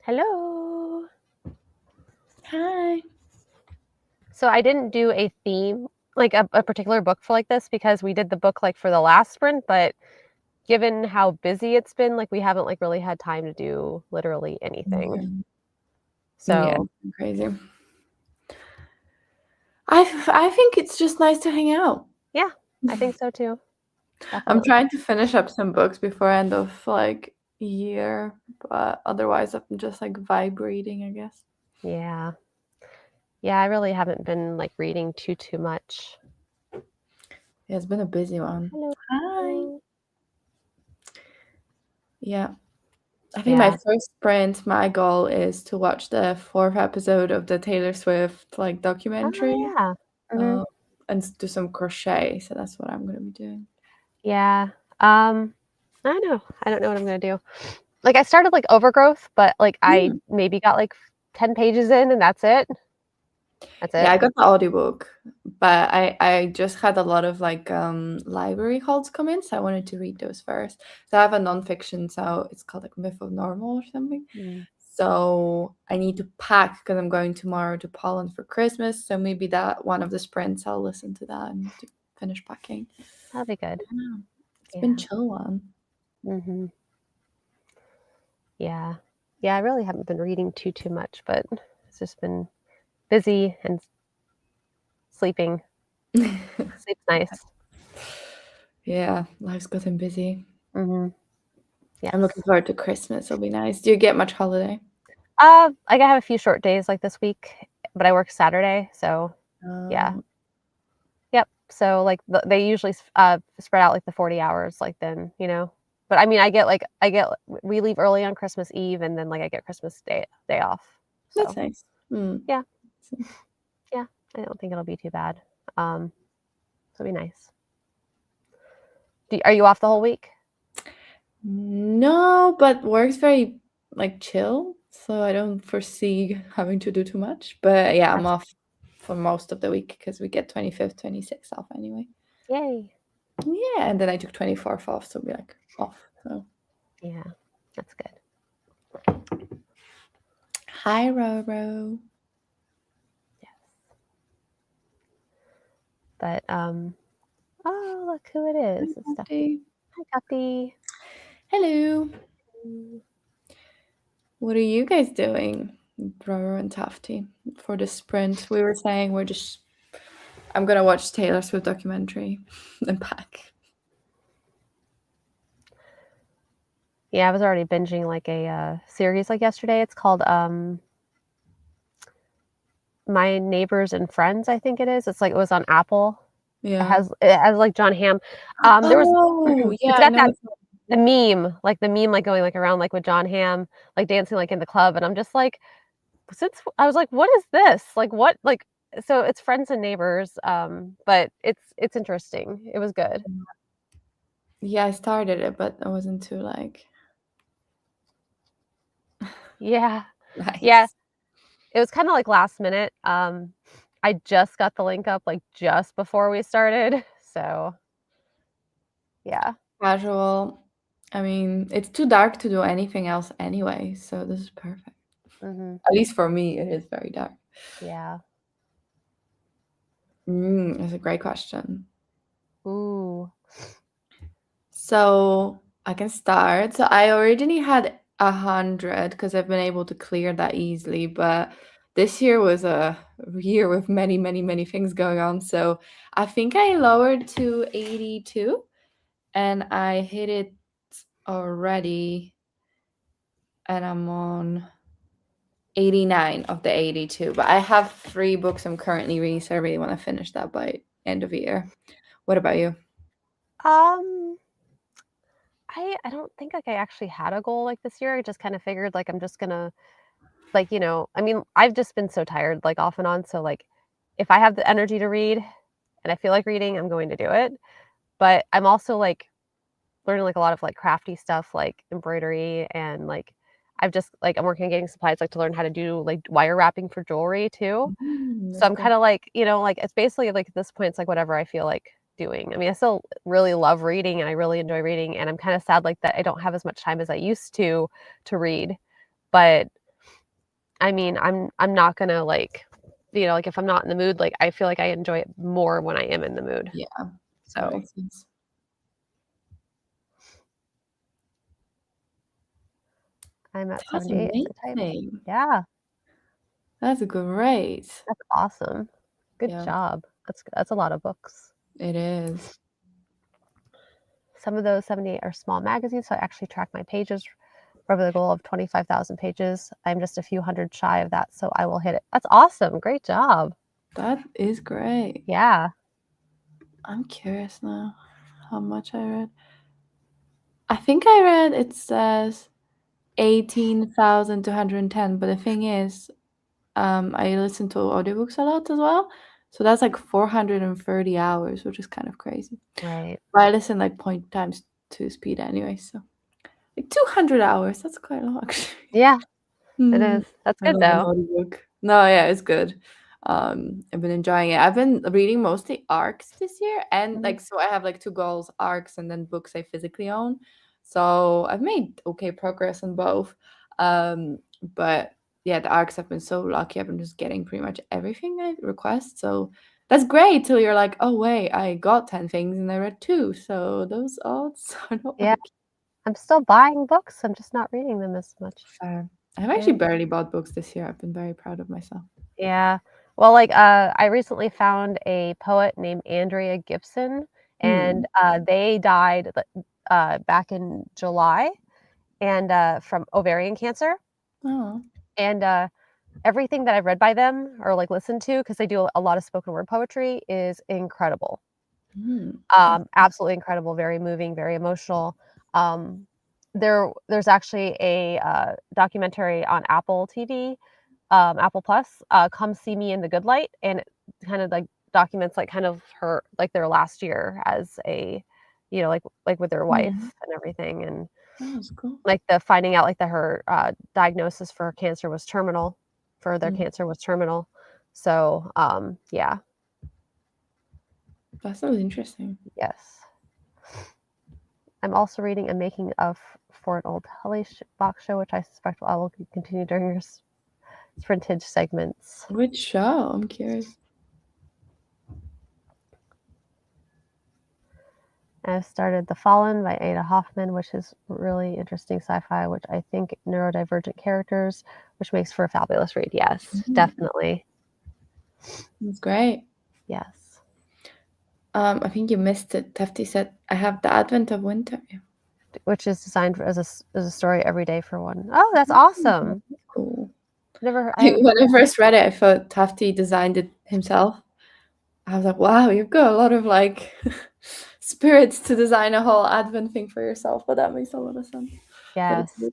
Hello. Hi. So I didn't do a theme, like a particular book for like this because we did the book like for the last sprint, but given how busy it's been, like we haven't like really had time to do literally anything. Yeah, So it's crazy. I think it's just nice to hang out. yeah, I think so too. I'm Definitely. trying to finish up some books before end of like year, but otherwise I'm just like vibe reading, I guess. Yeah. Yeah, I really haven't been like reading too much. Yeah, it's been a busy one. Hello. Hi. Yeah. I think my Yeah. first sprint, my goal is to watch the fourth episode of the Taylor Swift like documentary, Oh yeah. uh, and do some crochet. So that's what I'm gonna be doing. Yeah. I don't know. I don't know what I'm gonna do. Like I started like Overgrowth, but like I Hmm. maybe got like 10 pages in and that's it. That's Yeah, it. I got the audiobook, but I just had a lot of like library calls come in, so I wanted to read those first. So I have a nonfiction, so it's called like Myth of Normal or something. Mm. So I need to pack because I'm going tomorrow to Poland for Christmas. So maybe that one of the sprints I'll listen to that and to finish packing. That'll be good. Yeah, it's been Yeah. chill one. Mhm. Yeah. Yeah, I really haven't been reading too much, but it's just been busy and sleeping. Sleep's nice. Yeah, life's gotten busy. Mhm. I'm looking Yes. forward to Christmas. It'll be nice. Do you get much holiday? Like I have a few short days like this week, but I work Saturday, so yeah. Um, Yep. So like they usually spread out like the 40 hours like then, you know. But I mean, we leave early on Christmas Eve and then like I get Christmas day off. that's So, nice. Mm. yeah. Yeah. I don't think it'll be too bad. So it'll be nice. Are you off the whole week? No, but work's very like chill, so I don't foresee having to do too much. But yeah, I'm That's off for most of the week because we get 25th, 26th off anyway. yay. Yeah, and then I took 24th off, so we like off. So Yeah. That's good. hi, Roro. Yes. But oh, look who it Hi, is. It's Stephanie. Tati. Hi, Guppy. Hello. What are you guys doing, Roro and Tafty, for the sprint? We were saying I'm gonna watch Taylor Swift documentary and pack. Yeah, I was already binging like a series like yesterday. It's called My Neighbors and Friends, I think it is. It's like it was on Apple. Yeah. It has like John Hamm. There was Oh, yeah, it's I got know that which one. the meme like going like around like with John Hamm like dancing like in the club, and I'm just like, since I was like, what is this? Like what like so it's Friends and Neighbors, but it's interesting. It was good. Yeah, I started it, but I wasn't too like Yeah, yeah. nice. It was kind of like last minute. I just got the link up like just before we started, so yeah. Casual. I mean, it's too dark to do anything else anyway, so this is perfect. Hmm. At least for me, it is very dark. Yeah. That's a great question. Ooh. So I can start. So I originally had 100 because I've been able to clear that easily, but this year was a year with many, many, many things going on. So I think I lowered to 82 and I hit it already, and I'm on 89 of the 82. But I have 3 books I'm currently reading, so I really want to finish that by end of year. What about you? Um, I don't think like I actually had a goal like this year. I just kind of figured like I'm just gonna like, I mean, I've just been so tired like off and on. So like if I have the energy to read and I feel like reading, I'm going to do it. But I'm also like learning like a lot of like crafty stuff like embroidery and like I've just like I'm working on getting supplies like to learn how to do like wire wrapping for jewelry too. So That's I'm cool. kind of like, like it's basically like at this point it's like whatever I feel like doing. I mean, I still really love reading and I really enjoy reading and I'm kind of sad like that I don't have as much time as I used to read. But I mean, I'm not gonna, like, like, if I'm not in the mood, like, I feel like I enjoy it more when I am in the mood. Yeah, that So, makes sense. I'm at That's 78 as a type. amazing. Yeah, That's great. that's awesome. Good Yeah, job. That's a lot of books. it is. Some of those 78 are small magazines, so I actually track my pages for the goal of 25,000 pages. I'm just a few hundred shy of that, so I will hit it. That's awesome. Great job. That is great. Yeah. I'm curious now how much I read. I think I read it says 18,210, but the thing is, I listen to audiobooks a lot as well. So that's like 430 hours, which is kind of crazy. Right. But I listen like point times two speed anyway, so like 200 hours. That's quite a lot, actually. Yeah, it Hmm. is. That's I good love an though. audiobook. No, yeah, it's good. I've been enjoying it. I've been reading mostly arcs this year, and Mhm. like so I have like two goals, arcs and then books I physically own. So I've made okay progress on both. But yeah, the arcs I've been so lucky. I've been just getting pretty much everything I request. So that's great till you're like, oh wait, I got 10 things and I read two. So those odds are not Yeah, like I'm still buying books. I'm just not reading them as much. fair. I've actually Yeah. barely bought books this year. I've been very proud of myself. Yeah. Well, like, I recently found a poet named Andrea Gibson, and, Hmm. they died, back in July, and, from ovarian cancer, Oh. and, everything that I've read by them or, like, listened to, because they do a lot of spoken word poetry, is incredible. Mm. That's Absolutely incredible, very moving, very emotional. There's actually a, documentary on Apple TV, Apple Plus, Come See Me in the Good Light, and it kind of, like, documents, like, kind of her like, their last year as a like, with their yeah, wife and everything, and, that was cool. like, the finding out, like, that her, diagnosis for cancer was terminal for their Mm, cancer was terminal. So, yeah, that sounds interesting. yes. I'm also reading a making of for an old Box show, which I suspect I will continue during your sprintage segments. Which show? I'm curious. I started The Fallen by Ada Hoffman, which is really interesting sci-fi, which I think neurodivergent characters, which makes for a fabulous read. Yes, Mm, definitely. that's great. Yes. I think you missed it. Tefty said, I have the advent of winter. Yeah. Which is designed as a story every day for one. Oh, that's Mm, awesome. that's cool. I haven't heard When I that. first read it, I thought Tafty designed it himself. I was like, wow, you've got a lot of like spirits to design a whole advent thing for yourself, but that makes a lot of sense. But it's Yes. good.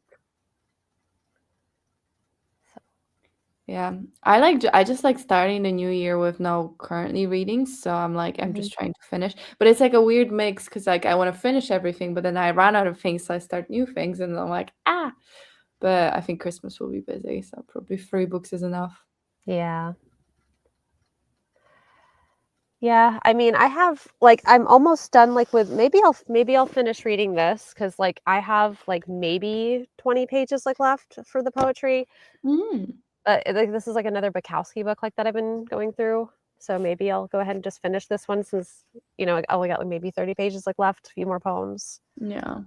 Yeah, I just like starting the new year with no currently reading, so I'm like I'm Mhm. just trying to finish. But it's like a weird mix because like I want to finish everything, but then I run out of things, so I start new things, and I'm like ah. But I think Christmas will be busy, so probably 3 books is enough. Yeah. Yeah, I mean, I have like I'm almost done like with maybe I'll finish reading this because like I have like maybe 20 pages like left for the poetry. Mm, Like this is like another Bukowski book like that I've been going through. So maybe I'll go ahead and just finish this one since I only got like maybe 30 pages like left, a few more poems. yeah,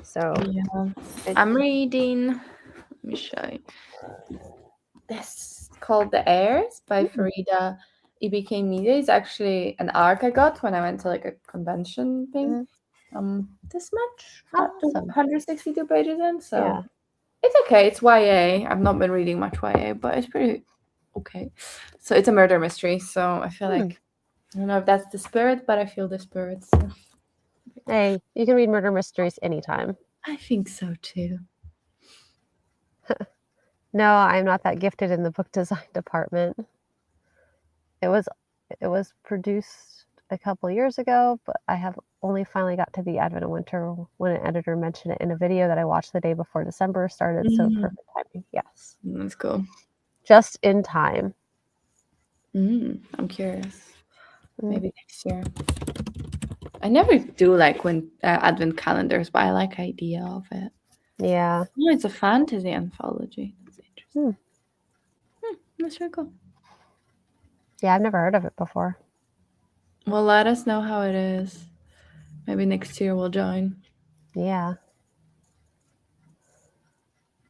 So yeah. it, I'm reading. Let me show you. This called The Heirs by mm, Farida EBK Media. It's actually an arc I got when I went to like a convention thing. mhm, This much, awesome. 162 pages in, so Yeah. it's okay. It's YA. I've not been reading much YA, but it's pretty okay. So it's a murder mystery, so I feel Hmm. like I don't know if that's the spirit, but I feel the spirit. So Hey, you can read murder mysteries anytime. I think so too. No, I'm not that gifted in the book design department. It was it was produced a couple years ago, but I have only finally got to the Advent of Winter when an editor mentioned it in a video that I watched the day before December started, so Mm, perfect timing. Yes. that's cool. Just in time. I'm curious. Mm, Maybe next year. I never do like when advent calendars, but I like idea of it. yeah. Oh, it's a fantasy anthology. That's Hmm. That's really cool. Yeah, I've never heard of it before. Well, let us know how it is. Maybe next year we'll join. Yeah,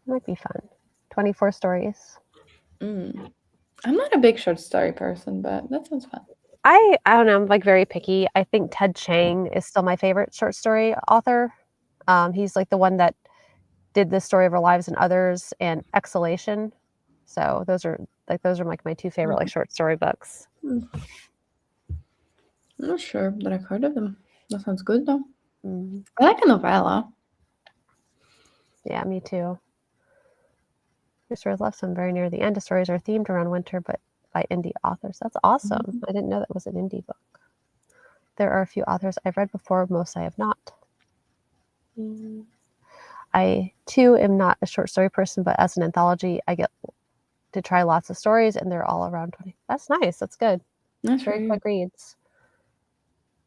might be fun. 24 stories. Mm. I'm not a big short story person, but that sounds fun. I don't know, I'm like very picky. I think Ted Chiang is still my favorite short story author. He's like the one that did The Story of Our Lives and Others and Exhalation. So those are like my two favorite like short story books. Mm. I'm not sure that I've heard of them. That sounds good though. Mhm. I like a novella. Yeah, me too. Your stories left some very near the end. The stories are themed around winter, but by indie authors. That's awesome. I didn't know that was an indie book. There are a few authors I've read before, most I have not. I too am not a short story person, but as an anthology, I get to try lots of stories, and they're all around 20. That's nice. That's good. That's Very really quick reads.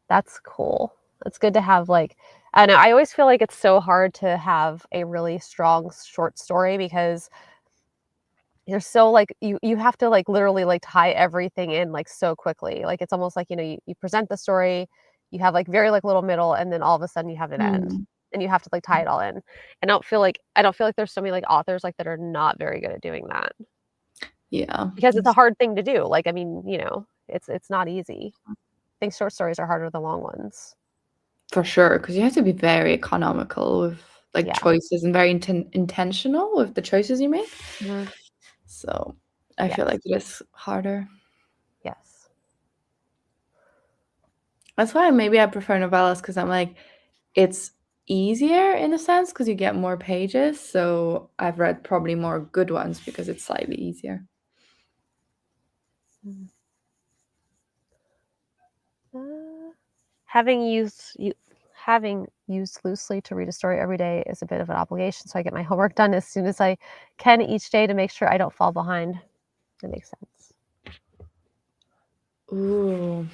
That's cool. It's good to have like I don't know. I always feel like it's so hard to have a really strong short story because you're so like you have to like literally like tie everything in like so quickly. Like it's almost like you present the story, you have like very like little middle, and then all of a sudden you have an end. Mm. And you have to like tie it all in. I don't feel like there's so many like authors like that are not very good at doing that Yeah, because it's a hard thing to do. Like I mean, it's not easy. I think short stories are harder than long ones. for sure. Because you have to be very economical with like Yeah. choices and very intentional with the choices you make. Mhm. So I feel Yes. like it is harder. Yes. That's why maybe I prefer novellas because I'm like, it's easier in a sense because you get more pages. So I've read probably more good ones because it's slightly easier. Mhm. Uh, having used you having used loosely to read a story every day is a bit of an obligation, so I get my homework done as soon as I can each day to make sure I don't fall behind. That makes sense. Ooh.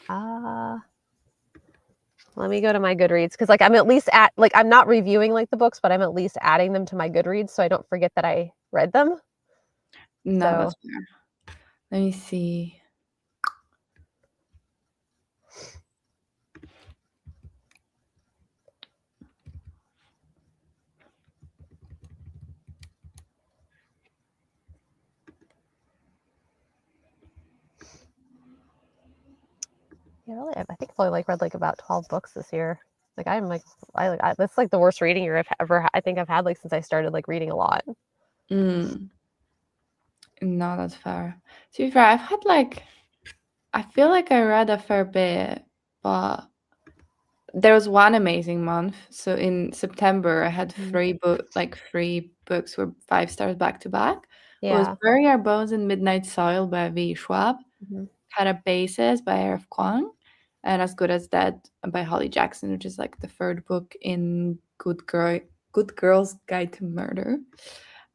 Uh, let me go to my Goodreads because like I'm at least at like I'm not reviewing like the books, but I'm at least adding them to my Goodreads so I don't forget that I read them. No, So that's fair. Let me see. yeah, really, I think I've only like read like about 12 books this year. Like I'm like that's like the worst reading year I think I've had like since I started like reading a lot. Mm, no, that's fair. To be fair, I've had like, I feel like I read a fair bit, but there was one amazing month. So in September, I had Mhm. three books were 5 stars back to back. It was Yeah. Bury Our Bones in Midnight Soil by V. Schwab, Mhm. Catabasis by Eric Kwang, and As Good as Dead by Holly Jackson, which is like the third book in Good Girl's Guide to Murder.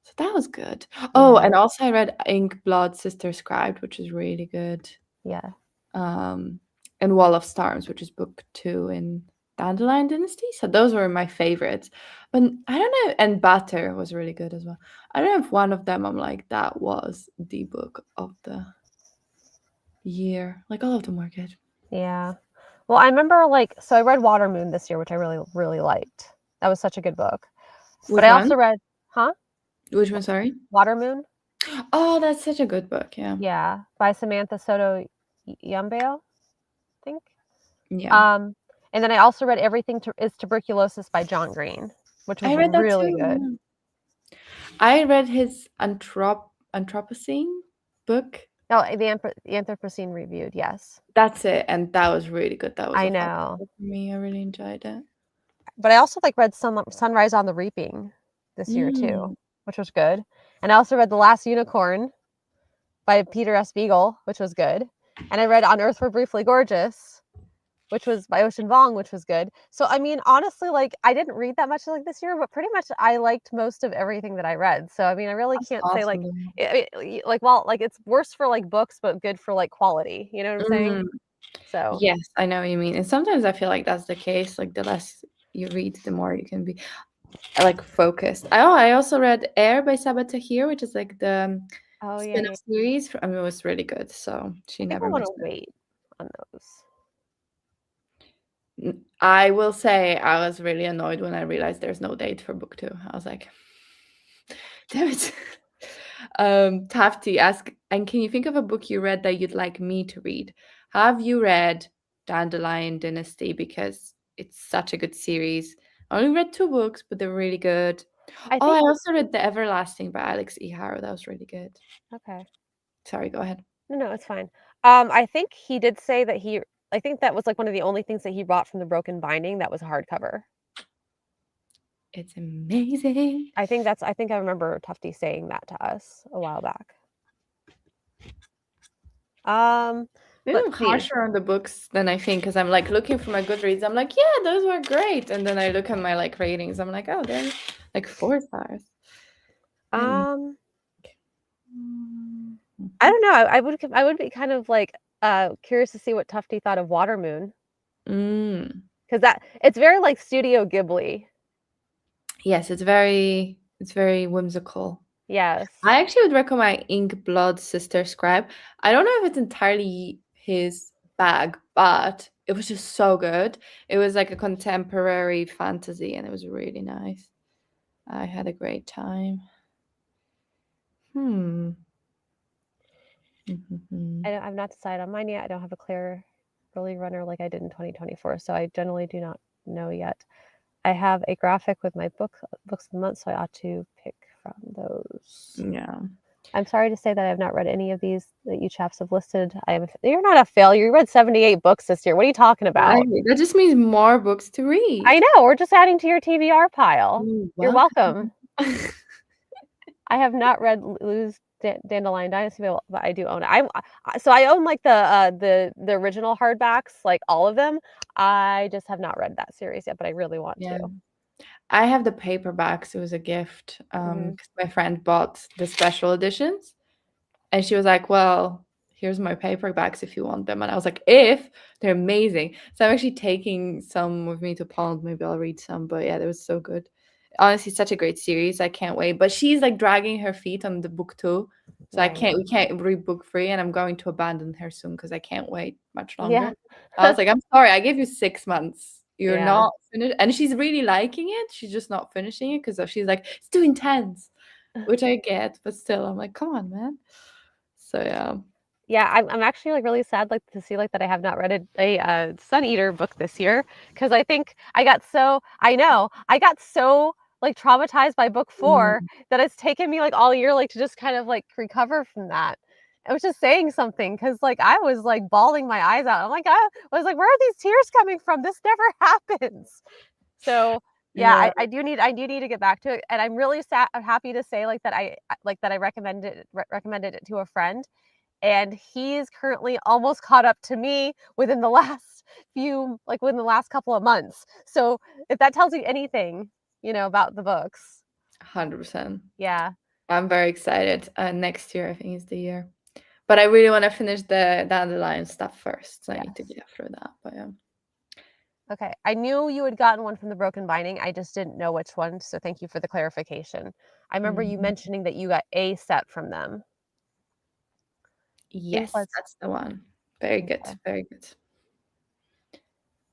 So that was good. Oh, Yeah. and also I read Ink Blood Sister Scribed, which is really good. Yeah. Um, and Wall of Stars, which is book 2 in Dandelion Dynasty. So those were my favorites. But I don't know, and Batter was really good as well. I don't know if one of them I'm like, that was the book of the year. Like all of them were good. Yeah. Well, I remember like so I read Water Moon this year, which I really really liked. That was such a good book. But Which I one? also read huh? Which one, sorry? Water Moon? Oh, that's such a good book, yeah. Yeah, by Samantha Soto Yumbeo, I think. Yeah. Um and then I also read Everything is Tuberculosis by John Green, which was I read that really too. good. Yeah. I read his Anthropocene book. Oh, the Anthropocene Reviewed, yes. That's it, and that was really good. That was I a fun know. book for me. I really enjoyed it. But I also like read Sunrise on the Reaping this year too, Mm. which was good. And I also read The Last Unicorn by Peter S. Beagle, which was good. And I read On Earth We're Briefly Gorgeous, which was by Ocean Vuong, which was good. So I mean, honestly, like I didn't read that much like this year, but pretty much I liked most of everything that I read. So I mean, I really That's can't say like, awesome. like well, like it's worse for like books, but good for like quality. You know what I'm saying? Mm. So Yes, I know what you mean. And sometimes I feel like that's the case. Like the less you read, the more you can be. like focused. I also read Air by Sabaa Tahir, which is like the Oh, yeah, spin-off yeah. series. I mean, it was really good. So she I think I never wanna missed it. wait on those. I will say I was really annoyed when I realized there's no date for book two. I was like, damn it. Tafty ask, and can you think of a book you read that you'd like me to read? Have you read Dandelion Dynasty? Because it's such a good series. I only read two books, but they're really good. I Oh, I think also read The Everlasting by Alex E. Harrow. That was really good. okay. Sorry, go ahead. No, no, it's fine. I think he did say that I think that was, like, one of the only things that he bought from the Broken Binding that was hardcover. It's amazing. I think I remember Tufty saying that to us a while back. Um, Maybe I'm let's see. harsher on the books than I think because I'm like looking for my Goodreads. I'm like, yeah, those were great. And then I look at my like ratings. I'm like, oh, they're like 4 stars. Let me. Um, I Mhm. don't know, I would be kind of, like, curious to see what Tufty thought of Watermoon, Mm. 'cause that it's very, like, Studio Ghibli. Yes, it's very whimsical. Yes. I actually would recommend Ink Blood Sister Scribe. I don't know if it's entirely his bag, but it was just so good. It was like a contemporary fantasy and it was really nice. I had a great time. Hmm. Mhm. I've not decided on mine yet, I don't have a clear early runner like I did in 2024, so I generally do not know yet. I have a graphic with my books of the month, so I ought to pick from those. Yeah. I'm sorry to say that I have not read any of these that you chaps have listed. You're not a failure. You read 78 books this year. What are you talking I about? that just means more books to I read. know. We're just adding to your TBR pile. You're You're welcome. welcome. I have not read Lou's Dandelion Dynasty, but I do own it. So I own like the original hardbacks, like all of them. I just have not read that series yet, but I really want Yeah. to. I have the paperbacks. It was a gift, Mhm. 'cause my friend bought the special editions. And she was like, "Well, here's my paperbacks if you want them." And I was like, "If they're amazing." So I'm actually taking some with me to Poland. Maybe I'll read some. But yeah, they was so good. Honestly, such a great series. I can't wait. But she's like dragging her feet on the book too. So I Right. can't we can't read book three, and I'm going to abandon her soon because I can't wait much Yeah. longer. I was like, I'm sorry, I gave you 6 months. You're Yeah. not finished. And she's really liking it. She's just not finishing it because she's like, it's too intense, which I get, but still, I'm like, come on, man. So yeah. Yeah, I'm actually, like, really sad, like, to see, like, that I have not read Sun Eater book this year because I think I got so, like, traumatized by book 4 Mm, that it's taken me, like, all year, like, to just kind of, like, recover from that. It was just saying something because like, I was, like, bawling my eyes out. I'm like, I was like, "Where are these tears coming from? This never happens." So, yeah, yeah, I do need to get back to it, and I'm really I'm happy to say, like, that I recommended it to a friend, and he's currently almost caught up to me within the last within the last couple of months. So, if that tells you anything, about the books. 100%. Yeah. I'm very excited. Next year, I think is the year. But I really want to finish the dandelion stuff first. So I need to Yes. get through that. But yeah. Okay. I knew you had gotten one from the Broken Binding, I just didn't know which one, so thank you for the clarification. I remember you Mhm. mentioning that you got a set from them. I think Yes, let's that's the one. Very good. okay. Very good.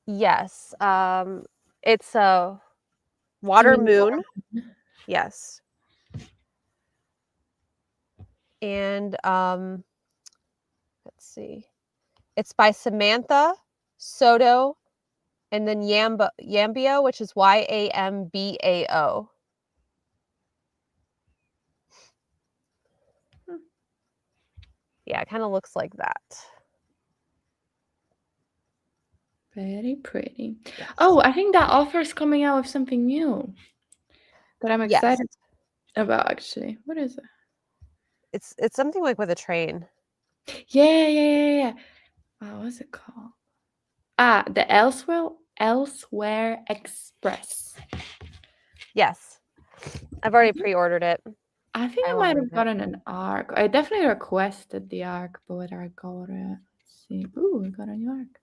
Yes, it's a Do you Water mean Moon, water? yes, and, let's see. It's by Samantha Soto and then Yambio, which is Yambao. Hmm, Yeah, it kinda looks like that. very pretty. Yes. Oh, I think that author is coming out with something new that I'm Yes. excited about, actually. What is it? It's something like with a train. Yeah, yeah, yeah, yeah. What's it called? The Elsewhere Express. Yes. I've I already think pre-ordered it. I think I I will might read have it. gotten an arc. I definitely requested the arc, but whether I got it, let's see. Ooh, I got a new arc.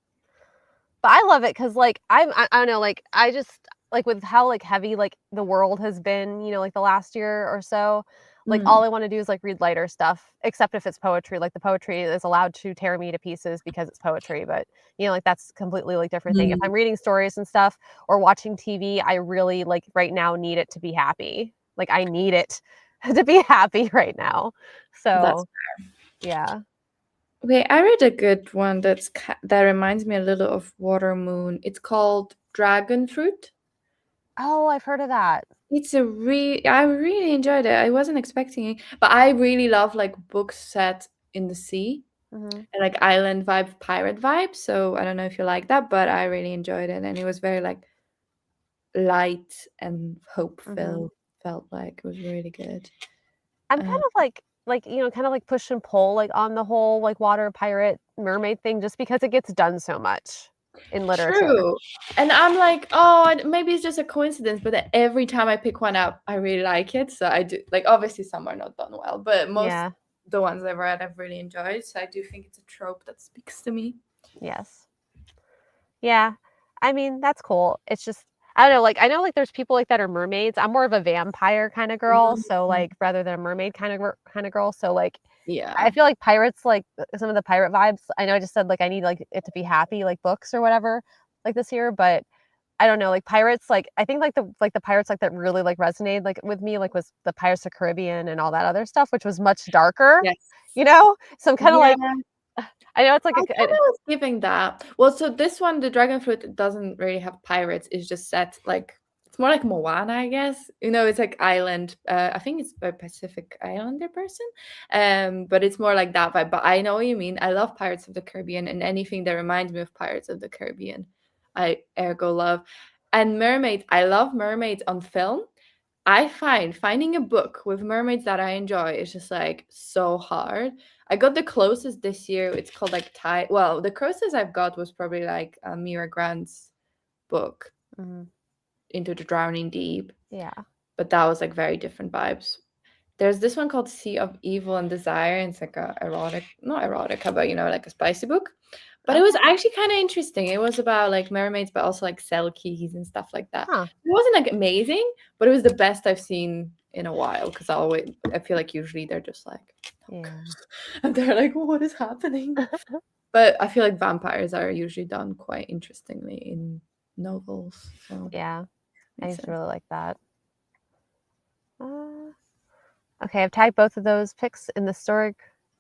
But I love it because, like, I don't know, like, I just like, with how, like, heavy, like, the world has been, like, the last year or so, like, Mm, all I wanna do is, like, read lighter stuff, except if it's poetry, like, the poetry is allowed to tear me to pieces because it's poetry, but, like, that's completely, like, different thing. If mm, I'm reading stories and stuff or watching TV, I really, like, right now need it to be happy. Like, I need it to be happy right now. that's So, yeah. okay, I read a good one that reminds me a little of Water Moon. It's called Dragon Fruit. Oh, I've heard of that. I really enjoyed it. I wasn't expecting it, but I really love like books set in the sea Mhm, and like island vibe, pirate vibe. So I don't know if you like that, but I really enjoyed it, and it was very like light and hope mhm. filled. Felt like it was really good. I'm kind Uh, of kinda like push and pull, like, on the whole, like, water pirate mermaid thing just because it gets done so much in literature. True. And I'm like, oh, and maybe it's just a coincidence, but then every time I pick one up, I really like it. So I do like obviously some are not done well, but most Yeah, the ones I've read I've really enjoyed. So I do think it's a trope that speaks to me. yes. Yeah. I mean, that's cool. It's just I don't know, like, I know, like, there's people, like, that are mermaids. I'm more of a vampire kinda girl, so, Mhm. like, rather than a mermaid kinda girl, so, like, I Yeah. feel like pirates, like, some of the pirate vibes I know I just said, like, I need, like, it to be happy, like, books or whatever, like, this year, but I don't know, like, pirates, like, I think, like, the pirates, like, that really, like, resonated, like, with me, like, was the Pirates of Caribbean and all that other stuff, which was much darker, Yes. you know? So I'm kinda Yeah. like I know it's like I a kind of was giving that. Well, so this one, the dragon fruit doesn't really have pirates. It's just set like it's more like Moana, I guess. It's like island. I think it's a Pacific Islander person. But it's more like that vibe. But I know what you mean. I love Pirates of the Caribbean and anything that reminds me of Pirates of the Caribbean. I ergo love. And mermaids, I love mermaids on film. I find finding a book with mermaids that I enjoy is just like so hard. I got the closest this year. It's called like Well, the closest I've got was probably like Mira Grant's book, Mhm, Into the Drowning Deep, yeah. but that was like very different vibes. There's this one called Sea of Evil and Desire. And it's like a erotic, not erotica, but like a spicy book. But it was Okay. actually kind of interesting. It was about like mermaids, but also like selkies and stuff like that. Huh. It wasn't like amazing, but it was the best I've seen in a while. Because I feel like usually they're just like, Yeah. and they're like, what is happening? But I feel like vampires are usually done quite interestingly in novels. So Yeah. I makes used to sense. really like that. Uh, okay, I've tagged both of those picks in the story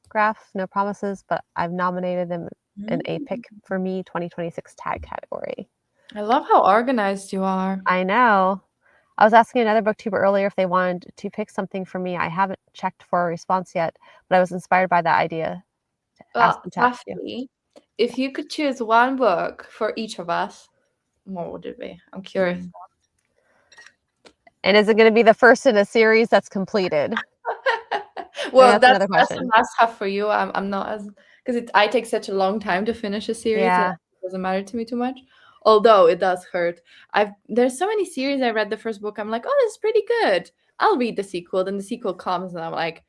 graph, no promises, but I've nominated them in a Mm. pick for me 2026 tag category. I love how organized you are. I know. I was asking another booktuber earlier if they wanted to pick something for me. I haven't checked for a response yet, but I was inspired by that idea to ask Well, the chat too. Safi, if you could choose one book for each of us, what would it be? I'm curious. Mm. And is it gonna be the first in a series that's completed? I mean, Well, that's that's another that's a question. must-have for you. I'm not as because I take such a long time to finish a series that Yeah, it doesn't matter to me too much. Although it does hurt. There's so many series I read the first book. I'm like, oh, this is pretty good. I'll read the sequel. Then the sequel comes, and I'm like,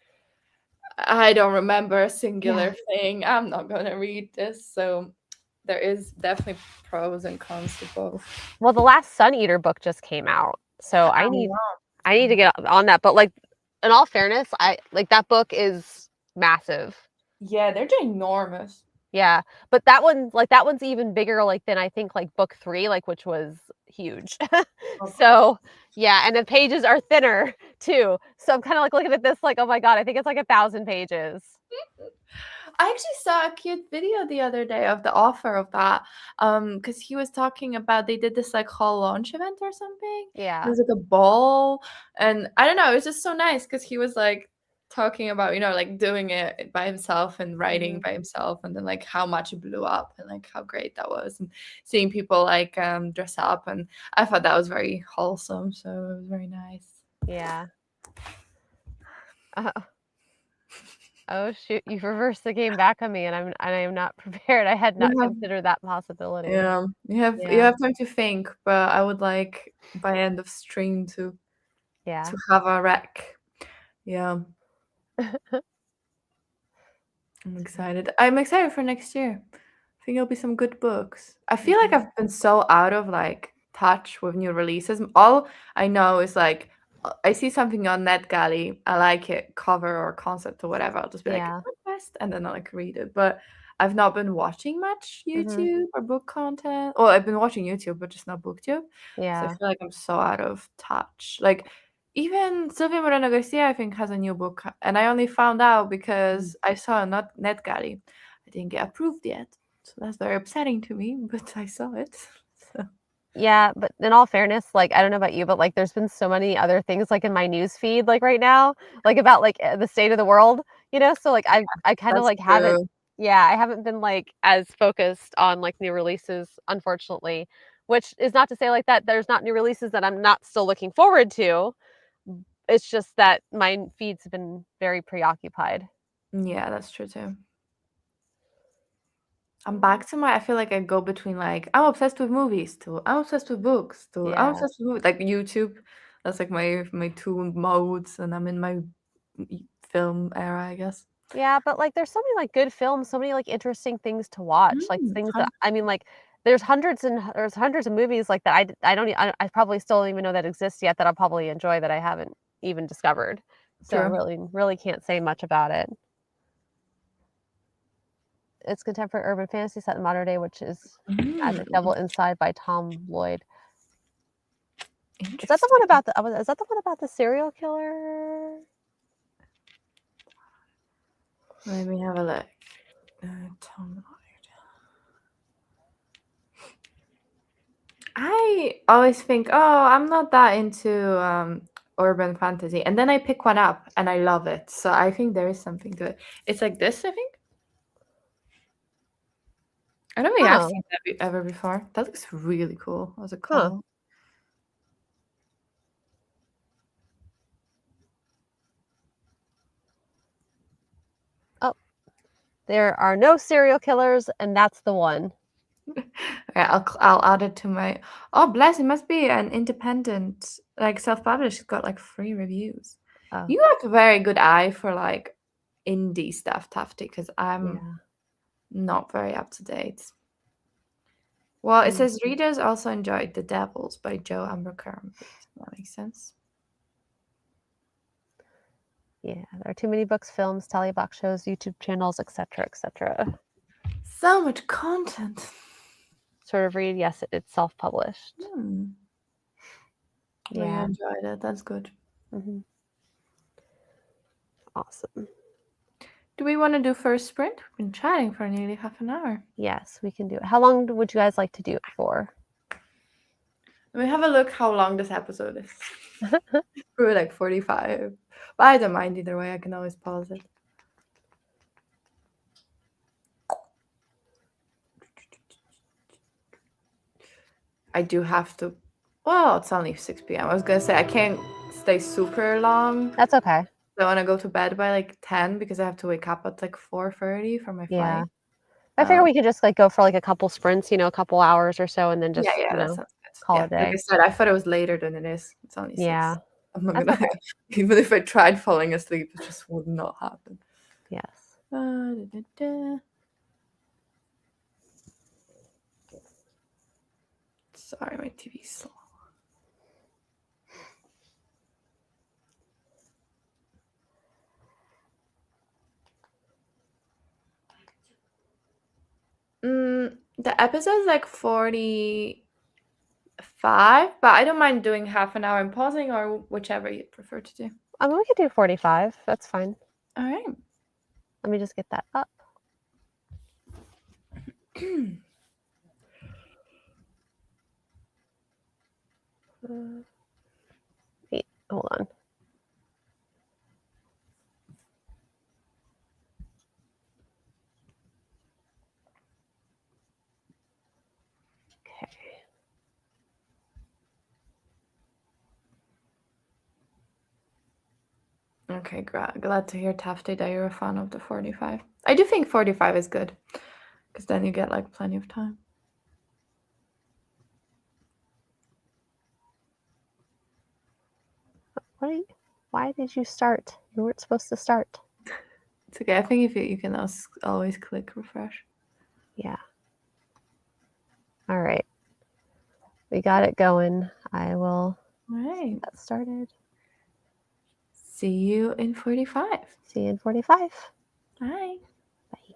I don't remember a yeah. singular thing. I'm not gonna read this. So there is definitely pros and cons to both. Well, the last Sun Eater book just came out, so I I need to love. get on that, but, like, in all fairness, I like, that book is massive. Yeah, they're ginormous. Yeah, but that one's even bigger, like, than I think, like, book 3, like, which was huge. Okay. So, yeah, and the pages are thinner too, so I'm kinda, like, looking at this like, "Oh my god, I think it's, like, 1,000 pages." I actually saw a cute video the other day of the author of that. Because he was talking about they did this like hall launch event or something. It Yeah. was like a ball, and I don't know, it was just so nice because he was like talking about like doing it by himself and writing Mhm. by himself, and then like how much it blew up and like how great that was, and seeing people like dress up, and I thought that was very wholesome. So it was very nice. Yeah. Uh, oh, shoot, you've reversed the game back on me, and I am not prepared. I had not Yeah. considered that possibility. Yeah, you Yeah, have time to think, but I would like by end of stream to yeah. have a rec. Yeah, I'm excited. I'm excited for next year. I think it'll be some good books. I feel like Mhm. I've been so out of like touch with new releases. All I know is like I see something on NetGalley, I like it, cover or concept or whatever. I'll just be like, Yeah. request, and then I'll like read it. But I've not been watching much Mhm. YouTube or book content. Well, I've been watching YouTube, but just not BookTube. So I Yeah. feel like I'm so out of touch. Like even Sylvia Moreno Garcia, I think, has a new book, and I only found out Mm. because I saw not NetGalley. I didn't get approved yet, so that's very upsetting to me. But I saw it. So. Yeah, but in all fairness, like, I don't know about you, but, like, there's been so many other things, like, in my news feed, like, right now, like, about, like, the state of the world, you know? So, like, I kinda, That's like, haven't true. yeah, I haven't been, like, as focused on, like, new releases, unfortunately, which is not to say, like, that there's not new releases that I'm not still looking forward to. It's just that my feeds have been very preoccupied. Yeah, that's true too. I'm back to my I feel like I go between, like, I'm obsessed with movies to I'm obsessed with books to I'm Yeah. obsessed with like, YouTube. That's, like, my 2 modes, and I'm in my film era, I guess. Yeah, but, like, there's so many, like, good films, so many, like, interesting things to watch, like, things that I mean, 100%. like, there's hundreds of movies, like, that I don't e I probably still don't even know that exist yet that I'll probably enjoy that I haven't even discovered. So I True. really can't say much about it. It's contemporary urban fantasy set in modern day, which is Magic Mm, Devil Inside by Tom Lloyd. Is that the one interesting. about the is that the one about the serial killer? Let me have a look. Tom Lloyd. I always think, "Oh, I'm not that into, urban fantasy," and then I pick one up, and I love it, so I think there is something to it. It's like this, I think? I don't think I've Oh, seen that ever before. That looks really cool as a huh. cover. Oh, there are no serial killers, and that's the one. Okay, I'll add it to my oh, bless, it must be an independent, like, self-published. It's got, like, 3 reviews. Oh, You have a very good eye for, like, indie stuff, Tafty, because 'cause I'm yeah. not very up to date. Well, it Mm. says readers also enjoyed The Devils by Joe Abercrombie. That makes sense. Yeah, there are too many books, films, box shows, YouTube channels, etc., etc. So much content. Sort of read, yes, it's self-published. Hmm. Well, you Yeah, enjoyed it. That's good. mhm, awesome. Do we want to do first sprint? We've been chatting for nearly half an hour. Yes, we can do it. How long would you guys like to do it for? Let me have a look how long this episode is. We're like 45. But I don't mind either way. I can always pause it. I do have to. Well, it's only 6 p.m. I was gonna say I can't stay super long. That's okay. I want to go to bed by like 10 because I have to wake up at like 4:30 for my Yeah. flight. I figure Um, we could just, like, go for, like, a couple sprints, a couple hours or so, and then yeah, just, yeah, that sounds good. call Yeah, it a like I day. said, I thought it was later than it is. It's only 6. Yeah, I'm not that's gonna okay. even if I tried falling asleep, it just would not happen. Yes. Da, da, da. Sorry, my TV's slow. The episode's like 45, but I don't mind doing half an hour and pausing or whichever you prefer to do. I mean, we could do 45, that's fine. All right. Let me just get that up. Uh, wait, hold on. Okay. Okay, glad to hear, Tafty, that you're a fan of the 45. I do think 45 is good because then you get like plenty of time. Why did you start? You weren't supposed to start. It's okay. I think if you can always click refresh. Yeah. All right. We got it going. I will All right. get that started. See you in 45. See you in 45. Bye. Bye.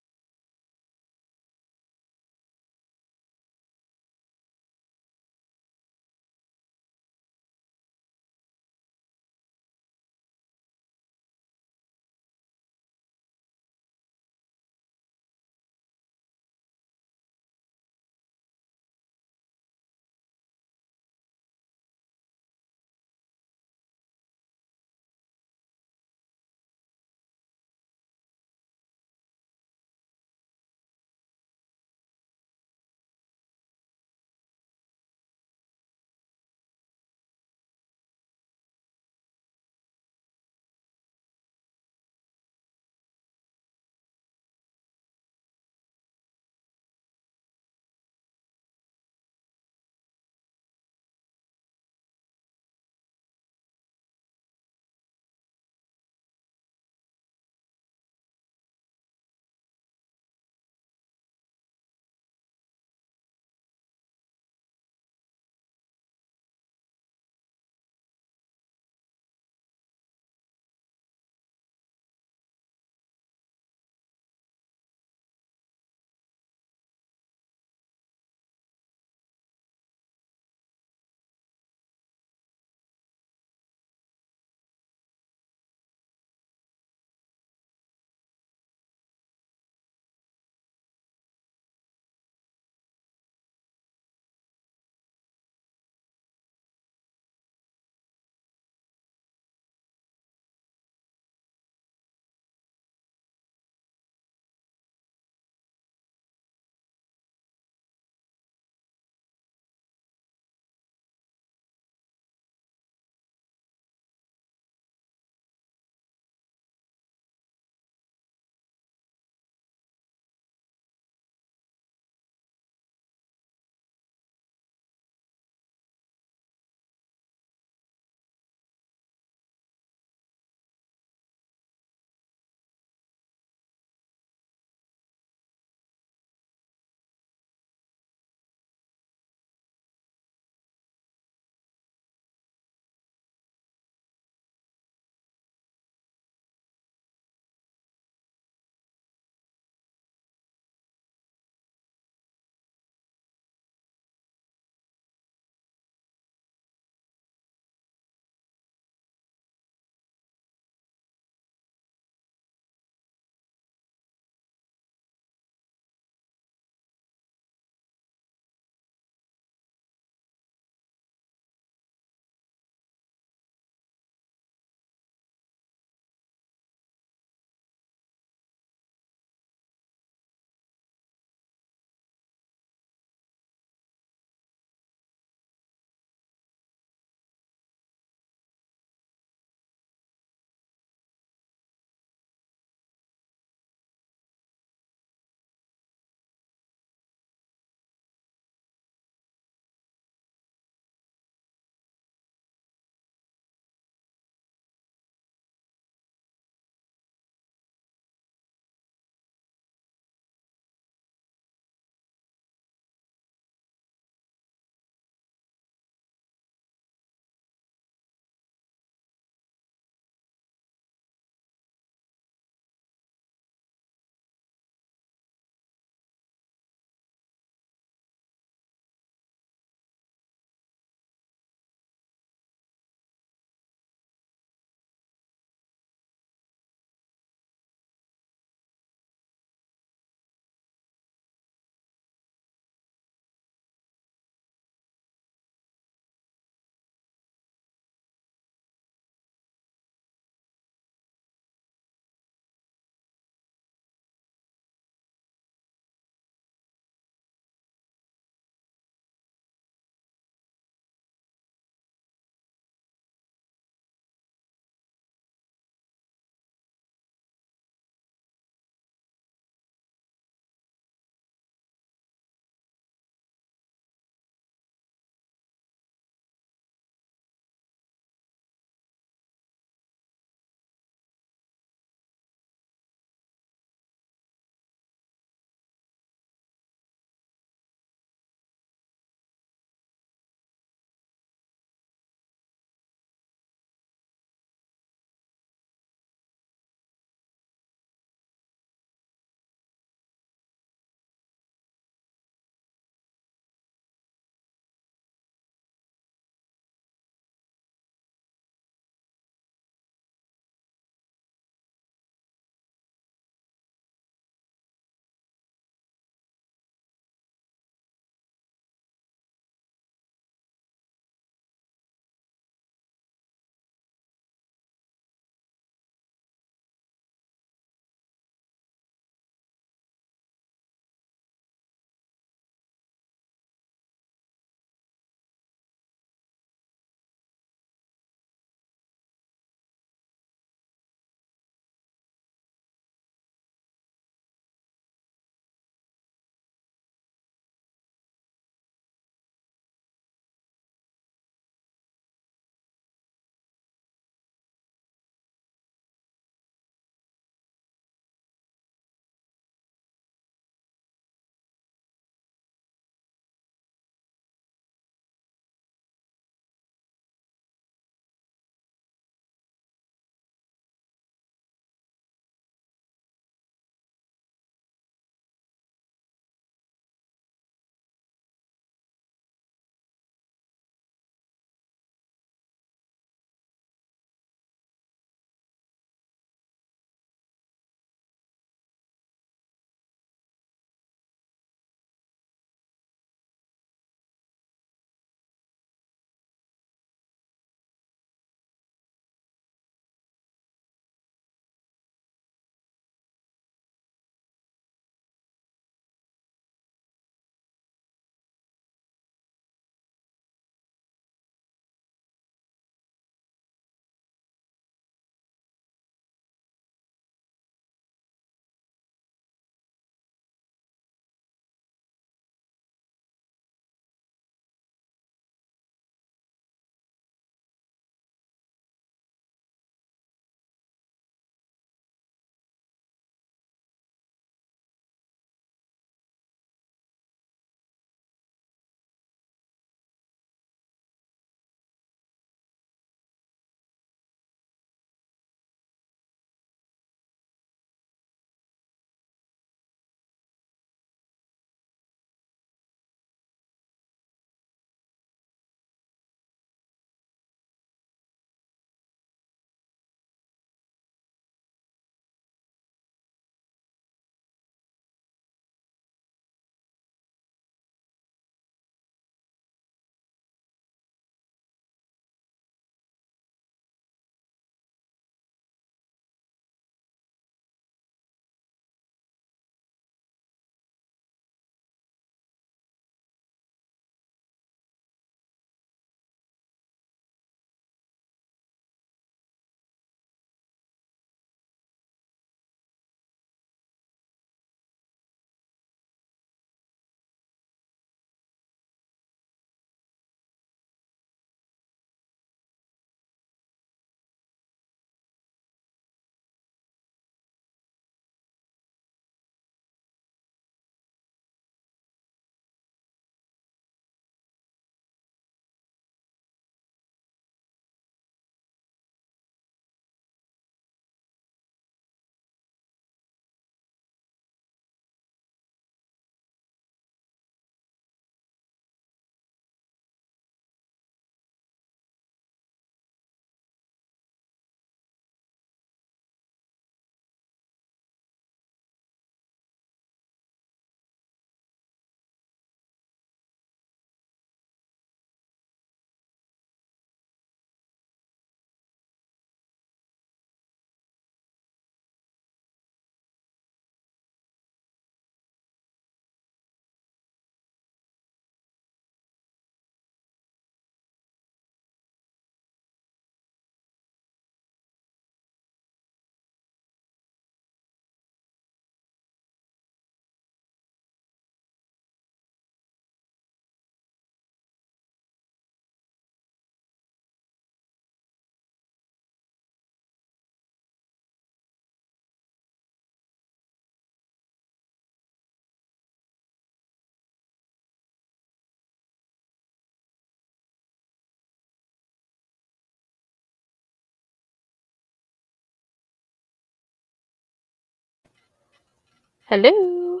Hello.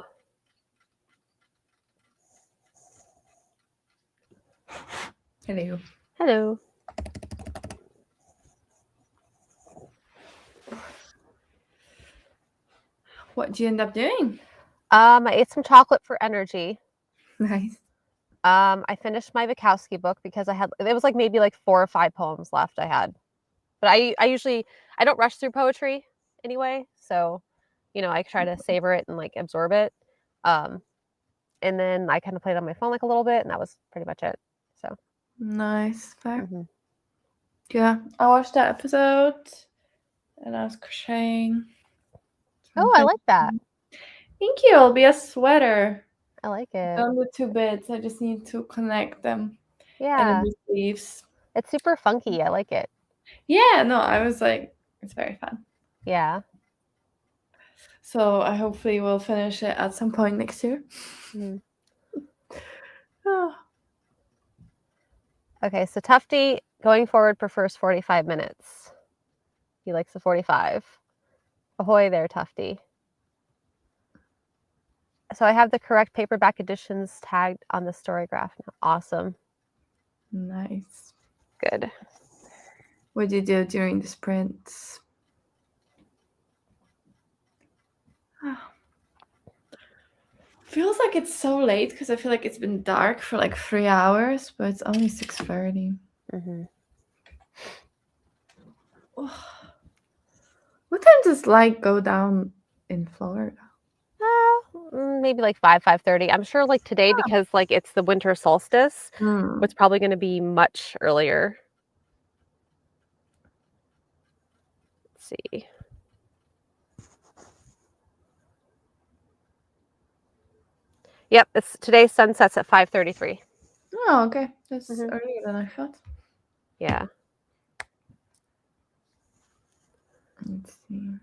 Hello. Hello. What did you end up doing? I ate some chocolate for energy. Nice. I finished my Bukowski book because it was like maybe like 4 or 5 poems left I had. But I usually I don't rush through poetry anyway, so, I try to savor it and, like, absorb it. Um, and then I kinda played on my phone, like, a little bit, and that was pretty much it. So, Nice. Fair. mhm. Yeah, I watched that episode and I was crocheting. So I'm Oh, I like that. Thank you. It'll be a sweater. I like it. Done with 2 bits. I just need to connect them and then Yeah. the sleeves. It's super funky, I like it. Yeah, no, I was like, it's very fun. Yeah. So I hopefully will finish it at some point next year. Mhm. Oh, Okay, so Tufty, going forward, prefers 45 minutes. He likes the 45. Ahoy there, Tufty. So I have the correct paperback editions tagged on the story graph now. Awesome. nice. Good. What did you do during the sprints? Oh. Feels like it's so late because I feel like it's been dark for like 3 hours, but it's only 6:30. Mhm. What time does light go down in Florida? Maybe like 5:30. I'm sure like today because like it's the winter solstice, Hmm. it's probably gonna be much earlier. Let's see. Yep, it's today's sun sets at 5:33. Oh, okay. That's Mhm. earlier than I thought. Yeah. Let's see.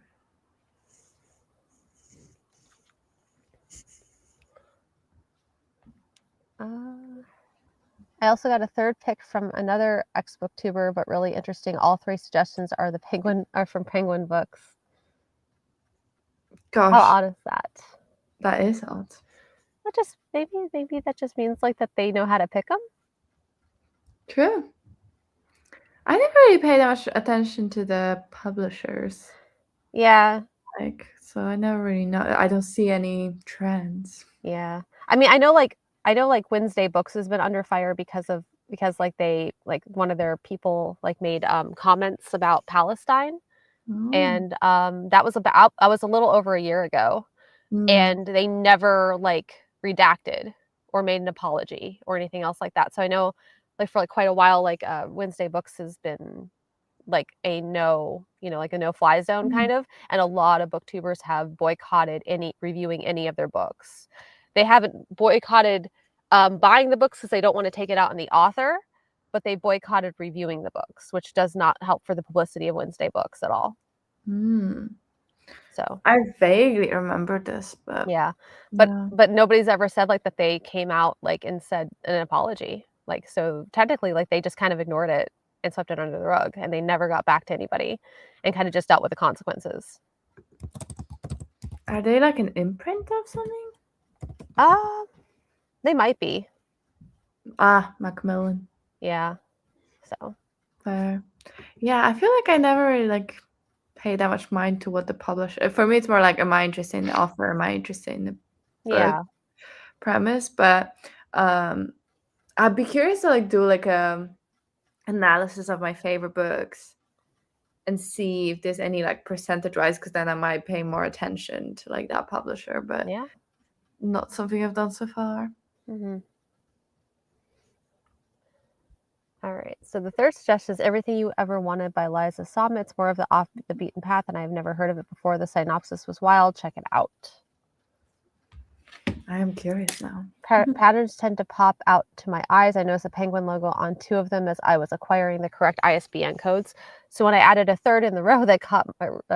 I also got a third pick from another ex-booktuber, but really interesting. All 3 suggestions are from Penguin Books. How Gosh, odd is that? that is odd. That just maybe that just means like that they know how to pick them. True. I never really paid that much attention to the publishers. Yeah. Like, so I never really know. I don't see any trends. Yeah. I mean, I know like Wednesday Books has been under fire because like they like one of their people like made comments about Palestine Oh. and that was a little over a year ago Mm. and they never like redacted or made an apology or anything else like that. So I know like for like quite a while like Wednesday Books has been like a no, like a no-fly zone Mm. kind of, and a lot of booktubers have boycotted any reviewing any of their books. They haven't boycotted, buying the books because they don't wanna take it out on the author, but they boycotted reviewing the books, which does not help for the publicity of Wednesday Books at all. Mm. So, I vaguely remember this, but yeah. But yeah. but nobody's ever said, like, that they came out, like, and said an apology. Like, so technically, like, they just kind of ignored it and swept it under the rug, and they never got back to anybody and kinda just dealt with the consequences. Are they like an imprint of something? Uh, they might be. Ah, Macmillan. Yeah. So, Fair. Yeah, I feel like I never really like pay that much mind to what the publisher. For me, it's more like, am I interested in the offer? Am I interested in the book yeah. premise? But um, I'd be curious to like do like a analysis of my favorite books and see if there's any like percentage wise, because then I might pay more attention to like that publisher. But Yeah. not something I've done so far. Mhm. Alright. So the third suggestion is Everything You Ever Wanted by Liza Sommer. It's more of the off the beaten path, and I've never heard of it before. The synopsis was wild. Check it out. I am curious now. Patterns tend to pop out to my eyes. I noticed a penguin logo on 2 of them as I was acquiring the correct ISBN codes. So when I added a third in the row, that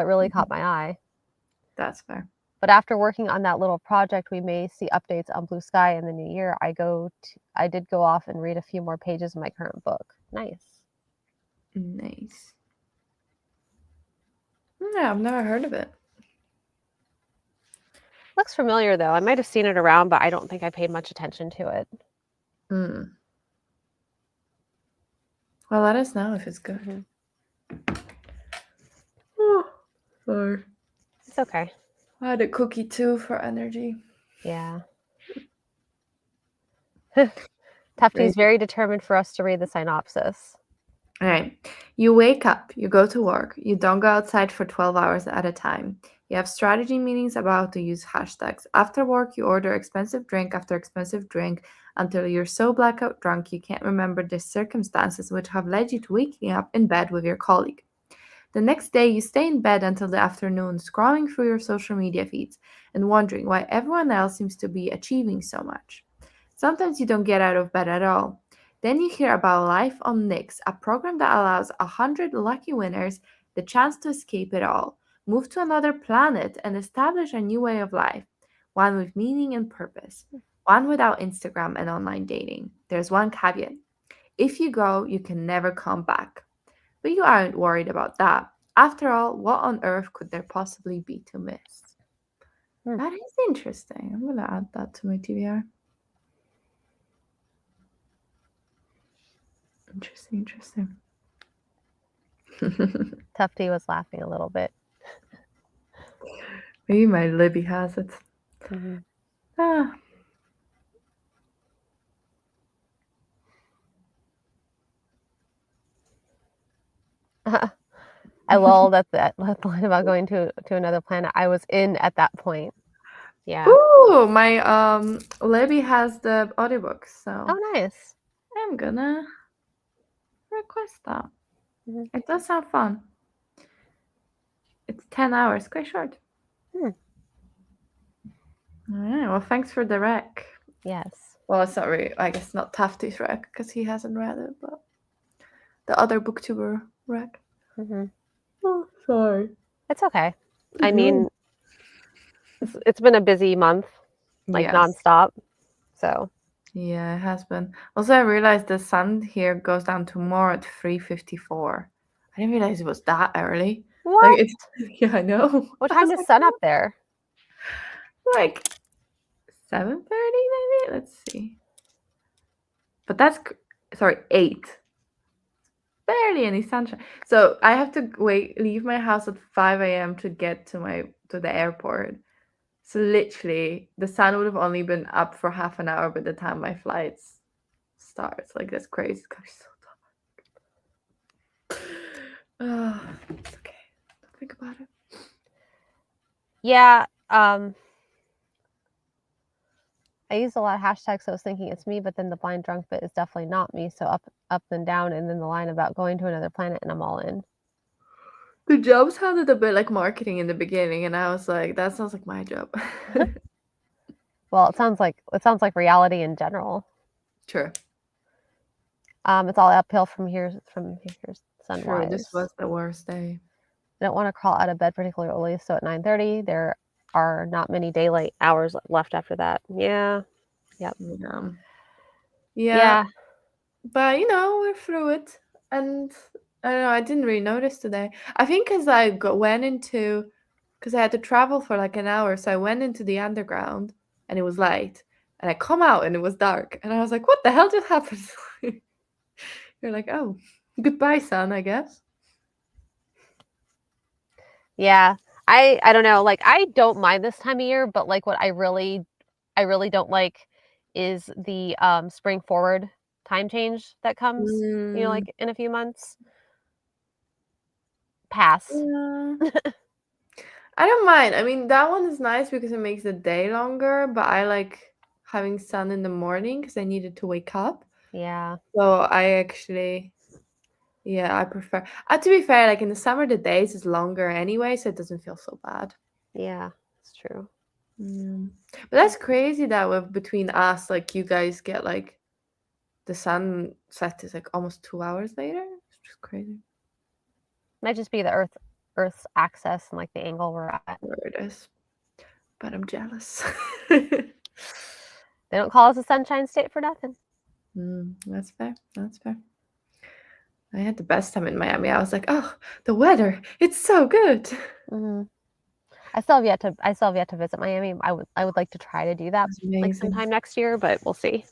really caught my eye. That's fair. But after working on that little project, we may see updates on Blue Sky in the new year. I did go off and read a few more pages of my current book. Nice. Nice. Yeah, I've never heard of it. looks familiar, though. I might have seen it around, but I don't think I paid much attention to it. Mm. Well, let us know if it's good. Mhm. Oh, sorry. It's okay. I had a cookie too for energy. Yeah. Tufty's very determined for us to read the synopsis. All right. You wake up, you go to work, you don't go outside for 12 hours at a time. You have strategy meetings about to use hashtags. After work, you order expensive drink after expensive drink until you're so blackout drunk you can't remember the circumstances which have led you to waking up in bed with your colleague. The next day, you stay in bed until the afternoon, scrolling through your social media feeds and wondering why everyone else seems to be achieving so much. Sometimes you don't get out of bed at all. Then you hear about Life on Nix, a program that allows 100 lucky winners the chance to escape it all, move to another planet, and establish a new way of life, one with meaning and purpose, one without Instagram and online dating. There's one caveat. If you go, you can never come back. But you aren't worried about that. After all, what on earth could there possibly be to miss? Hmm. That is interesting. I'm going to add that to my TBR. Interesting. Tufty was laughing a little bit. Maybe my Libby has it. Mhm. Ah. I lulled at that line about going to another planet. I was in at that point. Yeah. Ooh, my Libby has the audiobook, so Oh, nice. I'm gonna request that. Mhm. It does sound fun. It's 10 hours, quite short. Hmm. All right, well, thanks for the rec. Yes. Well, it's not really, I guess not Tafty's rec, because he hasn't read it, but the other booktuber rec. Mhm. Oh, sorry. It's okay. I mean, it's been a busy month, like Yes. nonstop. So Yeah, it has been. Also, I realized the sun here goes down tomorrow at 3:54. I didn't realize it was that early. Like what? it's yeah, I know. What I time was is like, sun up "Oh," there? like 7:30 maybe. Let's see. But that's sorry, 8. Barely any sunshine. So I have to leave my house at 5 a.m. to get to the airport. So literally, the sun would have only been up for half an hour by the time my flights starts. Like that's crazy. It's gonna be so oh, it's okay. Don't think about it. Yeah. I use a lot of hashtags, so I was thinking it's me, but then the blind drunk bit is definitely not me. So up and down, and then the line about going to another planet, and I'm all in. The job sounded a bit like marketing in the beginning, and I was like, that sounds like my job. Well, it sounds like reality in general. True. It's all uphill from here sun True. This wise. was the worst day. I don't want to crawl out of bed particularly early, so at 9:30 there are not many daylight hours left after that. Yeah. Yep. Yeah. Yeah. But we're through it, and I don't know. I didn't really notice today. I think because went into, because I had to travel for like an hour, so I went into the underground, and it was light, and I come out and it was dark, and I was like, "What the hell just happened?" You're like, "Oh, goodbye, sun," I guess. Yeah. I don't know. Like I don't mind this time of year, but like what I really don't like is the spring forward time change that comes, Mm, like in a few months. Pass. yeah. I don't mind. I mean, that one is nice because it makes the day longer, but I like having sun in the morning because I needed to wake up. Yeah. So I actually, yeah, I prefer. To be fair, like in the summer, the days is longer anyway, so it doesn't feel so bad. Yeah. It's true. Mm. But that's crazy that with between us, like you guys get like the sunset is like almost 2 hours later. It's just crazy. Might just be the Earth's axis and like the angle we're at. Where it is. But I'm jealous. They don't call us a sunshine state for nothing. That's fair. That's fair. I had the best time in Miami. I was like, oh, the weather, it's so good. Hmm. I still have yet to visit Miami. I would like to try to do that It's like amazing. sometime next year, but we'll see.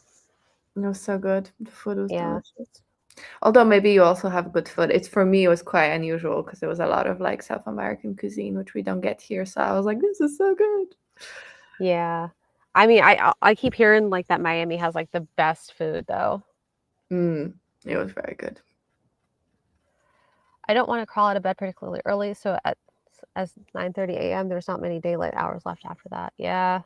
It was so good. The food was Yeah. delicious. Although maybe you also have good food. It's for me, it was quite unusual because there was a lot of like South American cuisine, which we don't get here. So I was like, this is so good. Yeah. I mean, I keep hearing like that Miami has like the best food though. It was very good. I don't want to crawl out of bed particularly early, so at as 9:30 a.m. there's not many daylight hours left after that. Yeah.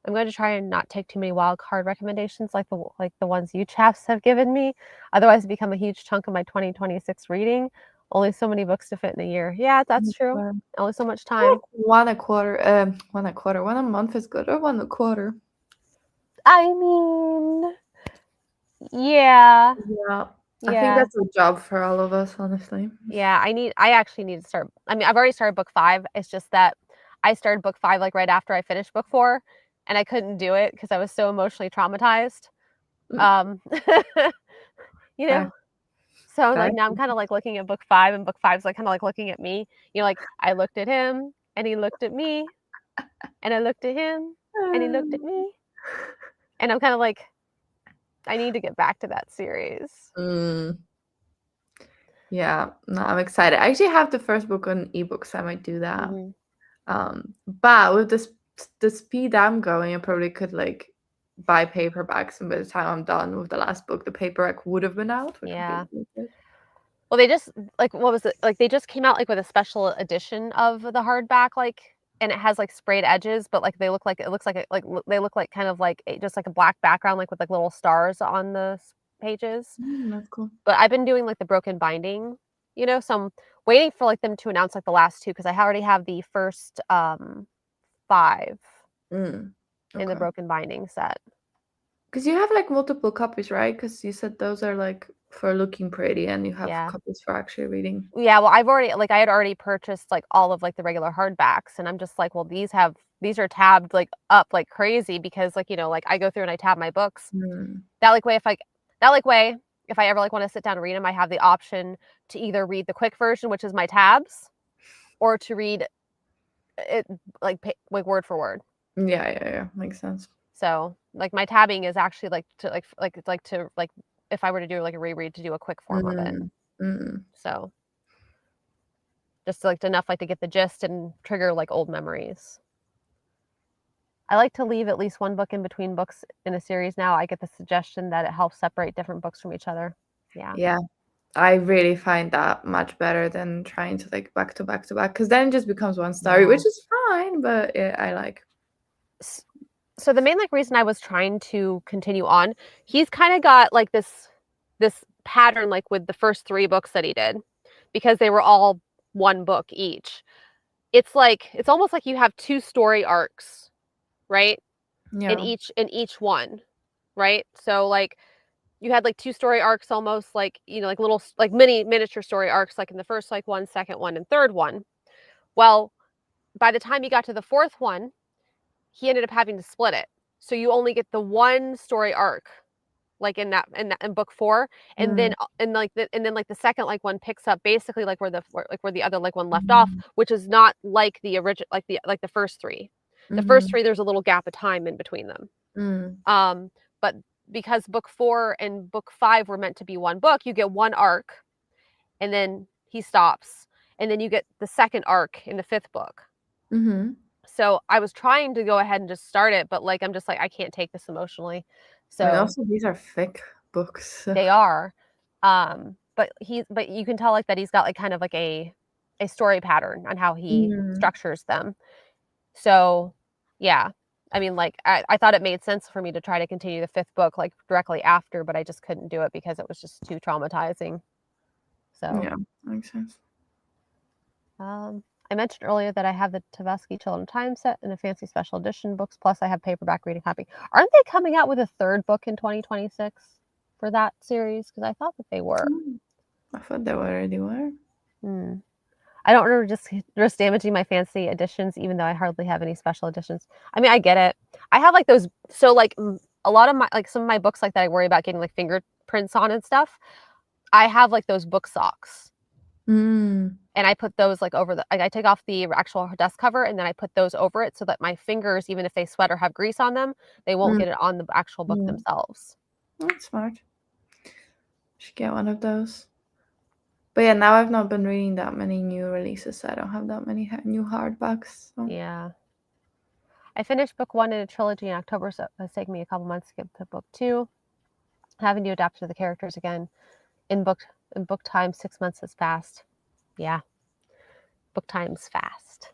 I'm going to try and not take too many wild card recommendations like the ones you chaps have given me. Otherwise, it become a huge chunk of my 2026 reading. Only so many books to fit in a year. Yeah, that's true. Well, Only so much I time. like one a quarter. One a month is good, or one a quarter. I mean, yeah, Yeah, I think yeah, that's a job for all of us, honestly. yeah. I actually need to start. I mean, I've already started book 5. It's just that I started book 5 like right after I finished book 4, and I couldn't do it because I was so emotionally traumatized. Mm, Um, you fair, know, so, fair. like, now I'm kinda, like, looking at book 5, and book 5's, like, kinda, like, looking at me. Like, I looked at him, and he looked at me, and I looked at him, and he looked at me, and I'm kinda like, I need to get back to that series. Mm, yeah, no, I'm excited. I actually have the first book on ebooks. I might do that. Mhm. But with the speed I'm going, I probably could like buy paperbacks, and by the time I'm done with the last book, the paperback would have been out, which would be Yeah. really good. Well, they just like, what was it? Like, they just came out, like, with a special edition of the hardback, like and it has, like, sprayed edges, but, like, they look like it looks like they look like kind of like a just like a black background, like, with, like, little stars on the s pages. That's cool. But I've been doing, like, the broken binding, so I'm waiting for, like, them to announce, like, the last 2 because I already have the first, 5 Mm, in the okay. broken binding set. Because you have like multiple copies, right? Because you said those are like for looking pretty, and you have Yeah. copies for actually reading. Yeah, well, I had already purchased, like, all of, like, the regular hardbacks, and I'm just like, "Well, these are tabbed, like, up like crazy," because, like, like, I go through and I tab my books. Mm, That, like, way if I that, like, way, if I ever, like, wanna sit down and read them, I have the option to either read the quick version, which is my tabs, or to read it, like, word for word. yeah, makes sense. So, like, my tabbing is actually, like, to, like, if I were to do, like, a reread, to do a quick form of it. Mm, mm. So, just, like, enough, like, to get the gist and trigger, like, old memories. I like to leave at least one book in between books in a series now. I get the suggestion that it helps separate different books from each other. Yeah. Yeah, I really find that much better than trying to like back to back to back, because then it just becomes one story, Yeah. which is fine, but I like. S so the main, like, reason I was trying to continue on, he's kinda got, like, this pattern, like, with the first 3 books that he did, because they were all 1 book each. It's almost like you have 2 story arcs, right? In Yeah. each one, right? So, like, you had, like, 2 story arcs almost like, like little like miniature story arcs, like, in the first, like, one, second one, and third one. Well, by the time he got to the 4th one, he ended up having to split it. So you only get the 1 story arc, like, in book 4, and then, Mm, like, the second, like, one picks up basically, like, where the other, like, one left off, mm, which is not like the original like the first 3. The first mhm, 3, there's a little gap of time in between them. mm. But because book 4 and book 5 were meant to be 1 book, you get 1 arc, and then he stops, and then you get the second arc in the 5th book. Mhm. So, I was trying to go ahead and just start it, but, like, I'm just like, "I can't take this emotionally." And So, also these are thick books. they are, but you can tell, like, that he's got, like, kind of like a story pattern on how he Mm, structures them. So, yeah. I mean, like, I thought it made sense for me to try to continue the 5th book, like, directly after, but I just couldn't do it because it was just too traumatizing. So, yeah, makes sense. I mentioned earlier that I have the Tversky Children Time set and a fancy special edition books, plus I have paperback reading copy. Aren't they coming out with a 3rd book in 2026 for that series? Because I thought that they were. Mm, I thought they already were. Hmm. I don't remember just damaging my fancy editions, even though I hardly have any special editions. I mean, I get it. I have, like, those so, like, a lot of my like, some of my books, like, that I worry about getting, like, fingerprints on and stuff, I have, like, those book socks. Mm. and I put those, like, over the I take off the actual desk cover, and then I put those over it so that my fingers, even if they sweat or have grease on them, they won't Mm. get it on the actual book Mm. themselves. That's smart. Should get one of those. But yeah, now I've not been reading that many new releases, so I don't have that many new hardbacks. So. Yeah. I finished book 1 in a trilogy in October, so it's taken me a couple months to get to book 2. Having to adapt to the characters again. In book time, 6 months is fast. Yeah. Book time's fast.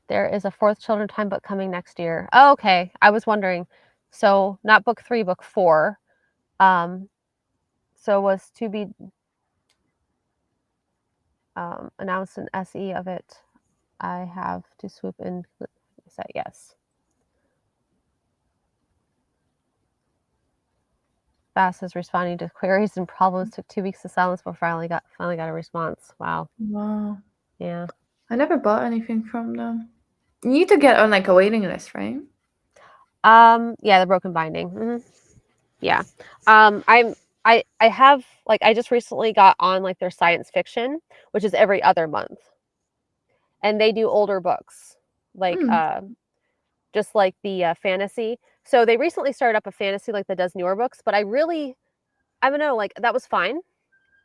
There is a 4th Children Time book coming next year. Oh, okay. I was wondering. So, not book 3, book 4. So was to be announced an SE of it. I have to swoop in. Say yes. Fast is responding to queries and problems. Took 2 weeks of silence before finally got a response. Wow. Wow. Yeah. I never bought anything from them. You need to get on like a waiting list, right? Yeah, the broken binding. Yeah. I have like I just recently got on like their science fiction, which is every other month. And they do older books. Like Mm. just like the fantasy. So they recently started up a fantasy like that does newer books, but I don't know, like that was fine.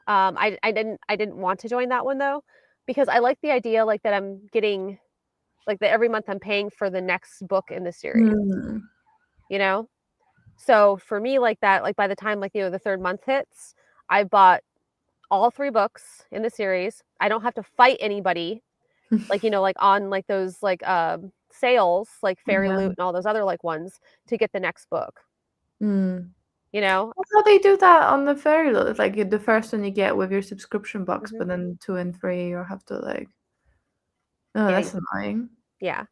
I didn't want to join that one though, because I like the idea like that I'm getting like that every month I'm paying for the next book in the series, Mm. you know? So for me like that, like by the time like the third month hits, I bought all 3 books in the series. I don't have to fight anybody like like on like those like sales like Fairy Yeah. Loot and all those other like ones to get the next book, Mm. you know? That's how they do that on the fairy loot. It's like the first one you get with your subscription box, Mhm. but then 2 and 3 you have to like. Oh, Yeah, that's annoying. yeah.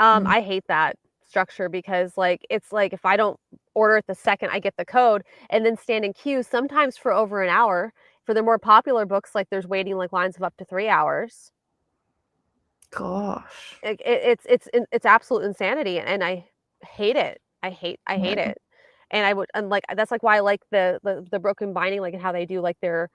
Mm. I hate that structure because like it's like if I don't order it the second I get the code and then stand in queue sometimes for over an hour. For the more popular books, like there's waiting like lines of up to 3 hours. Gosh. It's absolute insanity, and I hate it. I hate Yeah. it. And like that's like why I like the broken binding, like and how they do like their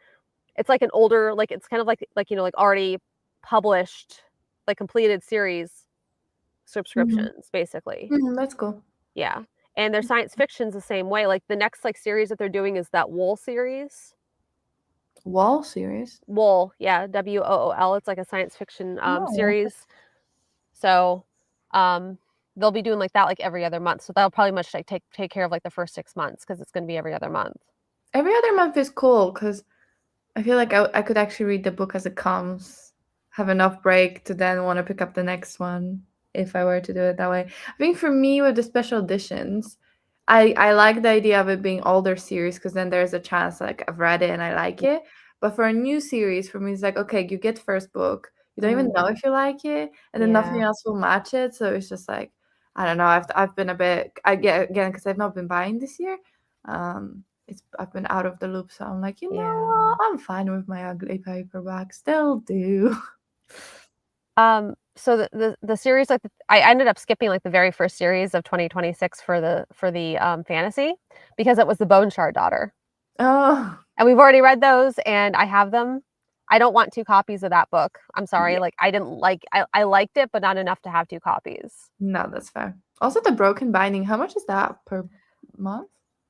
it's like an older like it's kind of like like already published like completed series Mhm. subscriptions basically. That's cool. Yeah. And their science fiction's the same way. Like the next like series that they're doing is that Wool series. Wall series? Wool, yeah, WOOL. It's like a science fiction Oh. series. So um they'll be doing like that like every other month. So that'll probably much like take care of like the first 6 months because it's gonna be every other month. Every other month is cool because I feel like I could actually read the book as it comes, have enough break to then want to pick up the next one if I were to do it that way. I think for me with the special editions, I like the idea of it being older series because then there's a chance like I've read it and I like it. But for a new series, for me, it's like okay, you get first book, you don't even Mhm. know if you like it, and then nothing Yeah. else will match it. So it's just like I don't know. I've been a bit I get again because I've not been buying this year. I've been out of the loop, so I'm like, you know Yeah. what? I'm fine with my ugly paperback. Still do. So the series like I ended up skipping like the very first series of 2026 for the fantasy because it was the Bone Shard Daughter. Oh, And we've already read those and I have them. I don't want 2 copies of that book. I'm sorry. yeah. Like I didn't like I liked it, but not enough to have 2 copies. No, that's fair. Also, the broken binding. How much is that per month?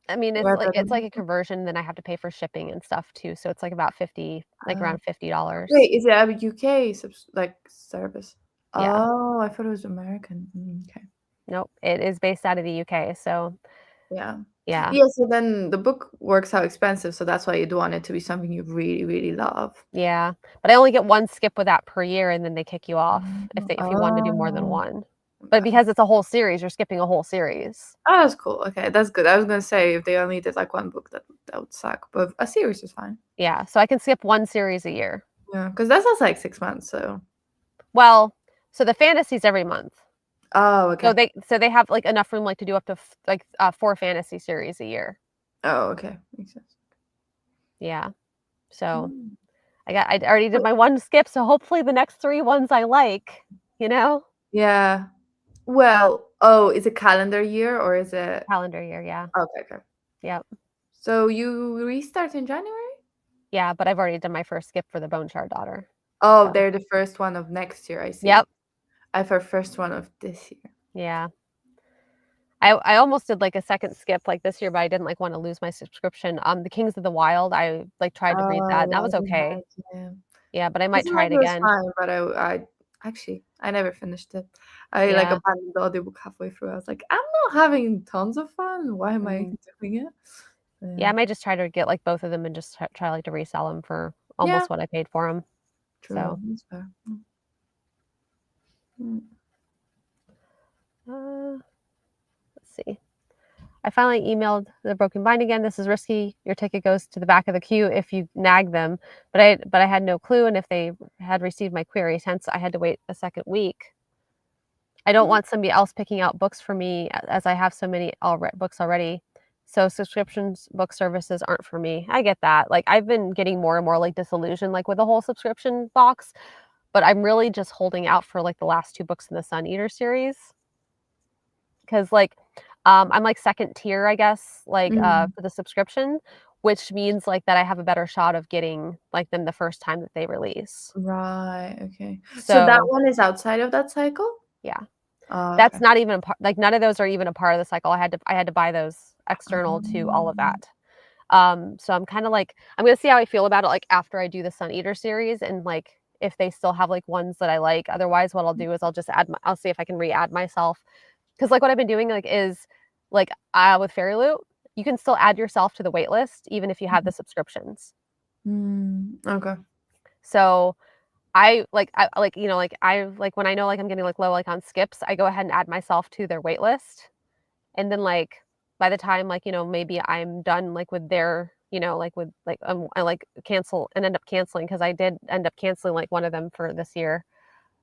I mean, Or per it's like a book? conversion, then I have to pay for shipping and stuff too. So it's like about 50, like Uh, around $50. wait, is it a UK like service? Yeah. Oh, I thought it was American. Okay. Nope. It is based out of the UK. So Yeah. yeah. Yeah, so then the book works out expensive, so that's why you'd want it to be something you really, really love. Yeah, but I only get 1 skip with that per year, and then they kick you off if you want to do more than Oh, 1. But okay. because it's a whole series, you're skipping a whole series. Oh, that's cool. Okay, that's good. I was gonna say if they only did like one book, that would suck. But a series is fine. Yeah, so I can skip 1 series a year. Yeah, because that's also like 6 months. So. Well, so the fantasy's every month. Oh, okay. So they have, like, enough room, like, to do up to f like, 4 fantasy series a year. Oh, okay. Makes sense. Yeah, so Mm. I already did Wait, my 1 skip, so hopefully the next 3 ones I like, you know? yeah. Well, oh, is it calendar year or is it? Calendar year, yeah. Okay, okay. Yep. So you restart in January? Yeah, but I've already done my first skip for the Bone Shard Daughter. Oh, So, they're the first one of next year, I see. yep. I've heard first one of this year. Yeah. I almost did like a second skip like this year, but I didn't like want to lose my subscription. The Kings of the Wild, I like tried to read that. And that Oh, was Rising okay. Head, yeah. Yeah, but I might Rising try Head it was again. fine, but I actually I never finished it. I like Yeah. abandoned the audiobook halfway through. I was like, I'm not having tons of fun. Why am I Mm. doing it? Yeah. Yeah, I might just try to get like both of them and just try like to resell them for Yeah, almost what I paid for them. true. So, That's fair. Mm. let's see. I finally emailed the Broken Bind again. This is risky. Your ticket goes to the back of the queue if you nag them. But I had no clue, and if they had received my queries, hence I had to wait a second week. I don't want somebody else picking out books for me as I have so many books already. So subscriptions, book services aren't for me. I get that. Like I've been getting more and more like disillusioned like with the whole subscription box, but I'm really just holding out for like the last two books in the Sun Eater series because like I'm like second tier, I guess, like Mm. for the subscription, which means like that I have a better shot of getting like them the first time that they release. Right, okay. So that So one is outside of that cycle? yeah. Oh, That's okay. not even a part, like none of those are even a part of the cycle. I had to buy those external to all of Um, that. So I'm kind of like I'm gonna see how I feel about it like after I do the Sun Eater series and like if they still have like ones that I like. Otherwise, what I'll do is I'll just I'll see if I can re-add myself because like what I've been doing like is like with Fairy Loot, you can still add yourself to the wait list even if you have the subscriptions. okay. So I like like I like when I know like I'm getting like low like on skips, I go ahead and add myself to their wait list. And then, like, by the time, like, maybe I'm done, like, with their like, with, like, I, like, cancel and end up canceling because I did end up canceling, like, one of them for this year.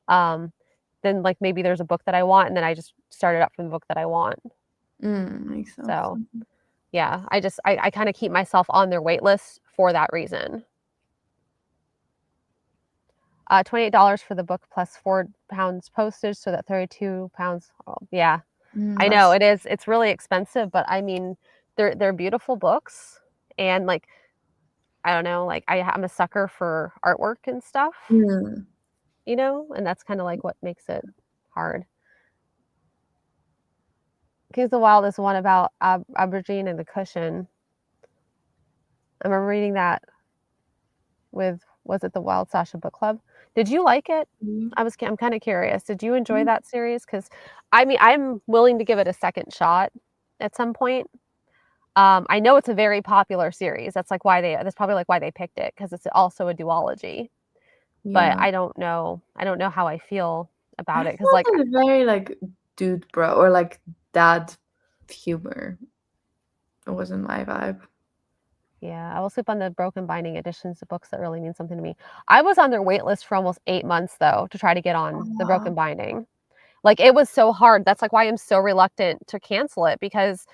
Um, then, like, maybe there's a book that I want, and then I just start it up from the book that I want. Makes sense. So, yeah, I kinda keep myself on their wait list for that reason. $28 for the book plus £4 postage, so that £32. Oh, yeah. I know That's it is. It's really expensive, but I mean, they're beautiful books, and like I don't know, like I'm a sucker for artwork and stuff, mm, and that's kind of like what makes it hard. Kings of the Wild is one about Aubergine and the Cushion. I remember reading that with was it the Wild Sasha Book Club? Did you like it? mm, I'm kind of curious. Did you enjoy mm, that series? Because I mean, I'm willing to give it a second shot at some point. I know it's a very popular series. That's probably like why they picked it because it's also a duology. But yeah. I don't know how I feel I about it because felt like like very like dude bro or like dad humor. It wasn't my vibe. yeah, I will sleep on the broken binding editions of books that really mean something to me. I was on their wait list for almost 8 months though to try to get on the Oh, broken binding. Like it was so hard. That's like why I'm so reluctant to cancel it because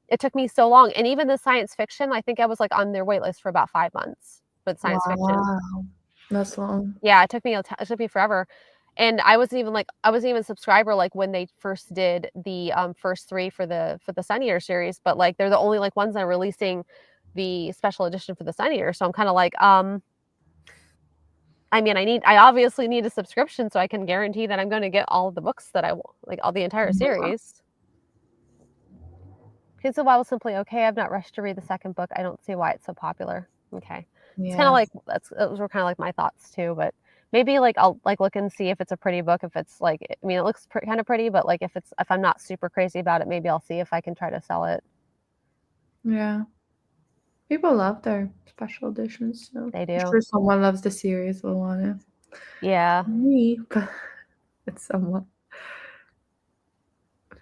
it took me so long. And even the science fiction, I think I was like on their wait list for about 5 months with science fiction. wow. That's long. Yeah, it took me forever, and I wasn't even a subscriber, like, when they first did the, first 3 for the Sun Eater series, but, like, they're the only, like, ones that are releasing the special edition for the Sun Eater, so I'm kinda like, I mean, I obviously need a subscription so I can guarantee that I'm gonna get all of the books that I want, like, all the entire Yeah. series. Kids of the Wild was simply okay, I've not rushed to read the second book, I don't see why it's so popular. Okay. It's kinda Yeah. like those were kinda like my thoughts too, but maybe, like, I'll, like, look and see if it's a pretty book, if it's, like I mean, it looks kinda pretty, but, like, if I'm not super crazy about it, maybe I'll see if I can try to sell it. Yeah. People love their special editions, so They I'm do. sure someone loves the series will want it. Yeah. Me, but it's somewhat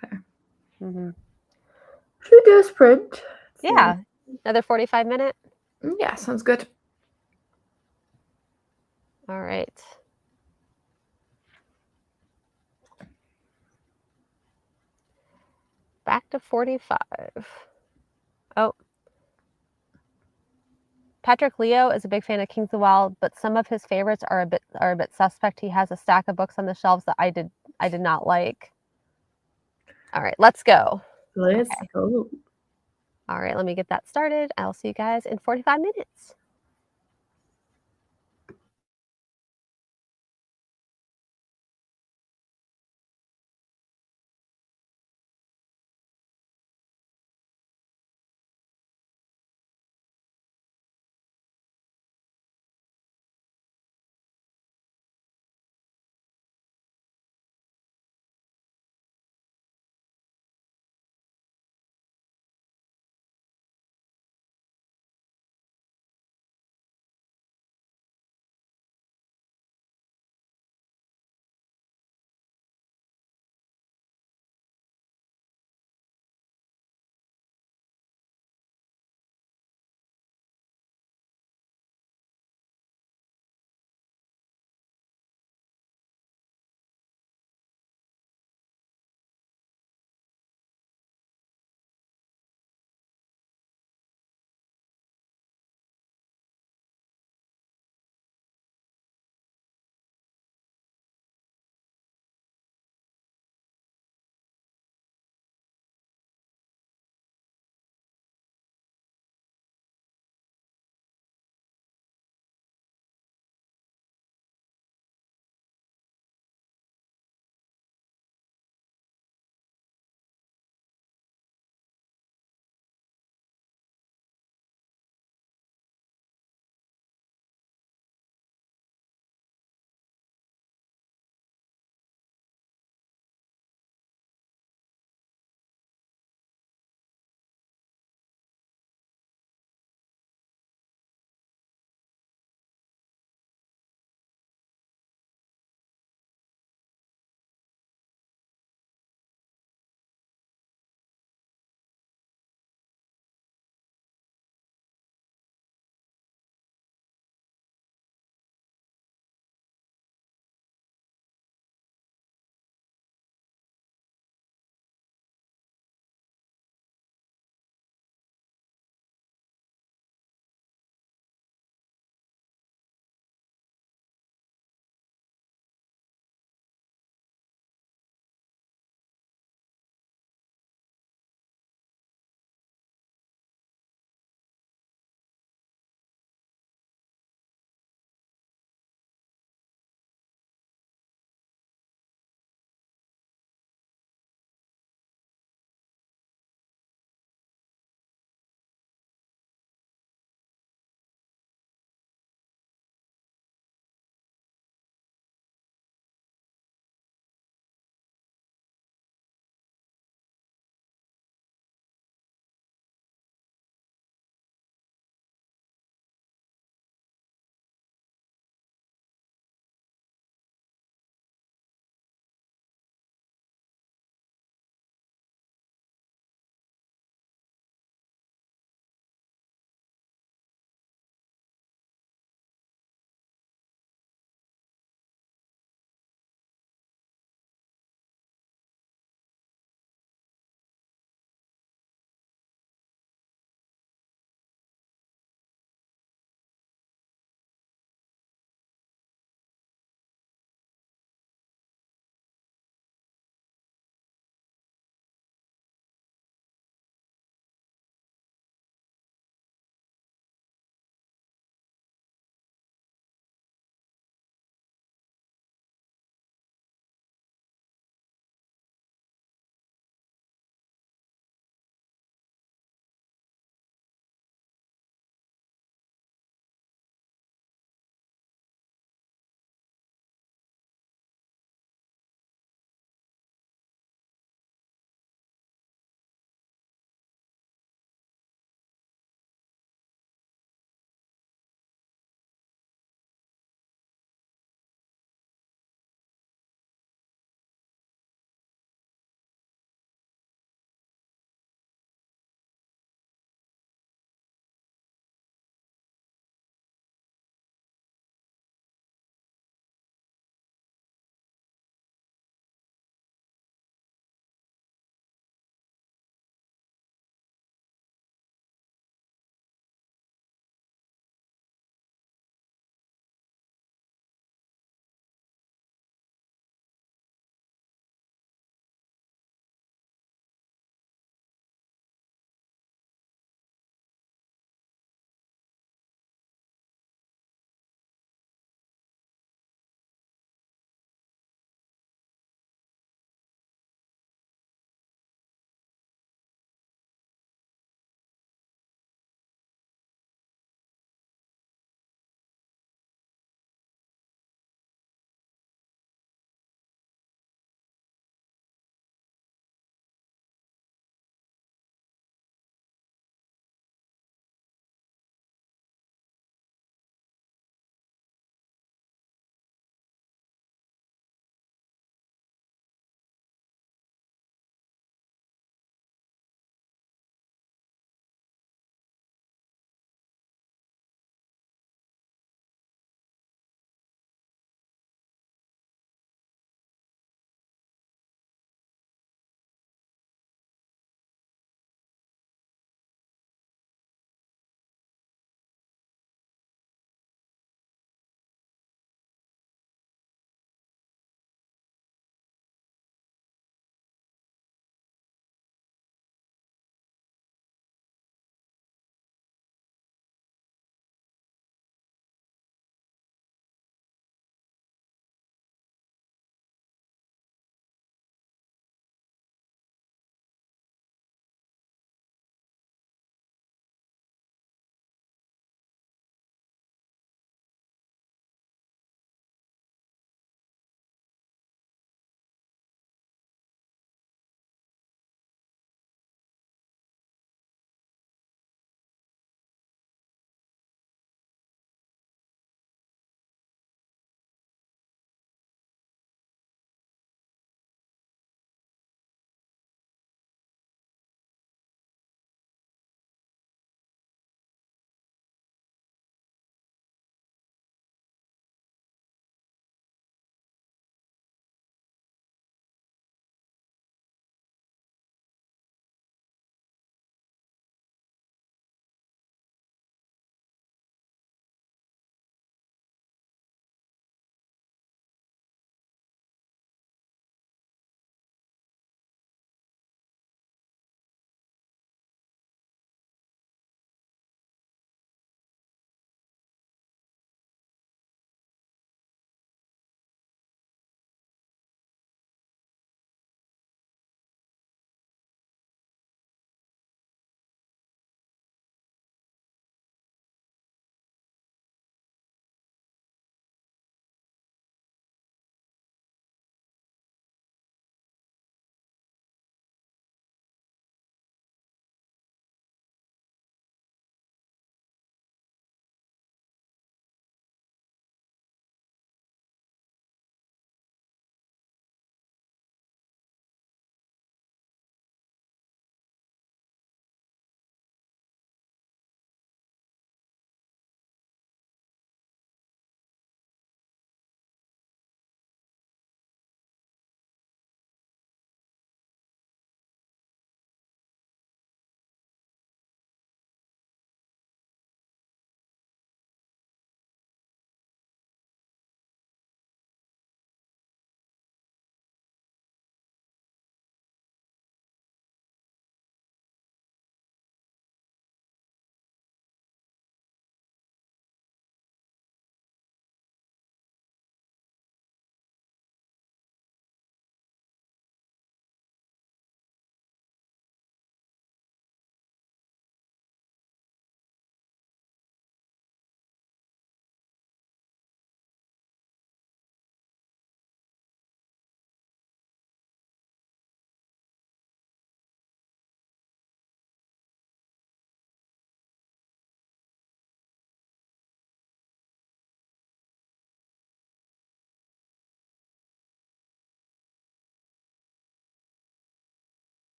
fair. Mhm. Should we do a sprint? Let's see. Yeah. Another 45 minute? Yeah, sounds good. Alright. Back to 45. Oh, Patrick Leo is a big fan of Kings of the Wild, but some of his favorites are a bit suspect. He has a stack of books on the shelves that I did not like. All right, let's go. Let's Okay. go. All right, let me get that started. I'll see you guys in 45 minutes.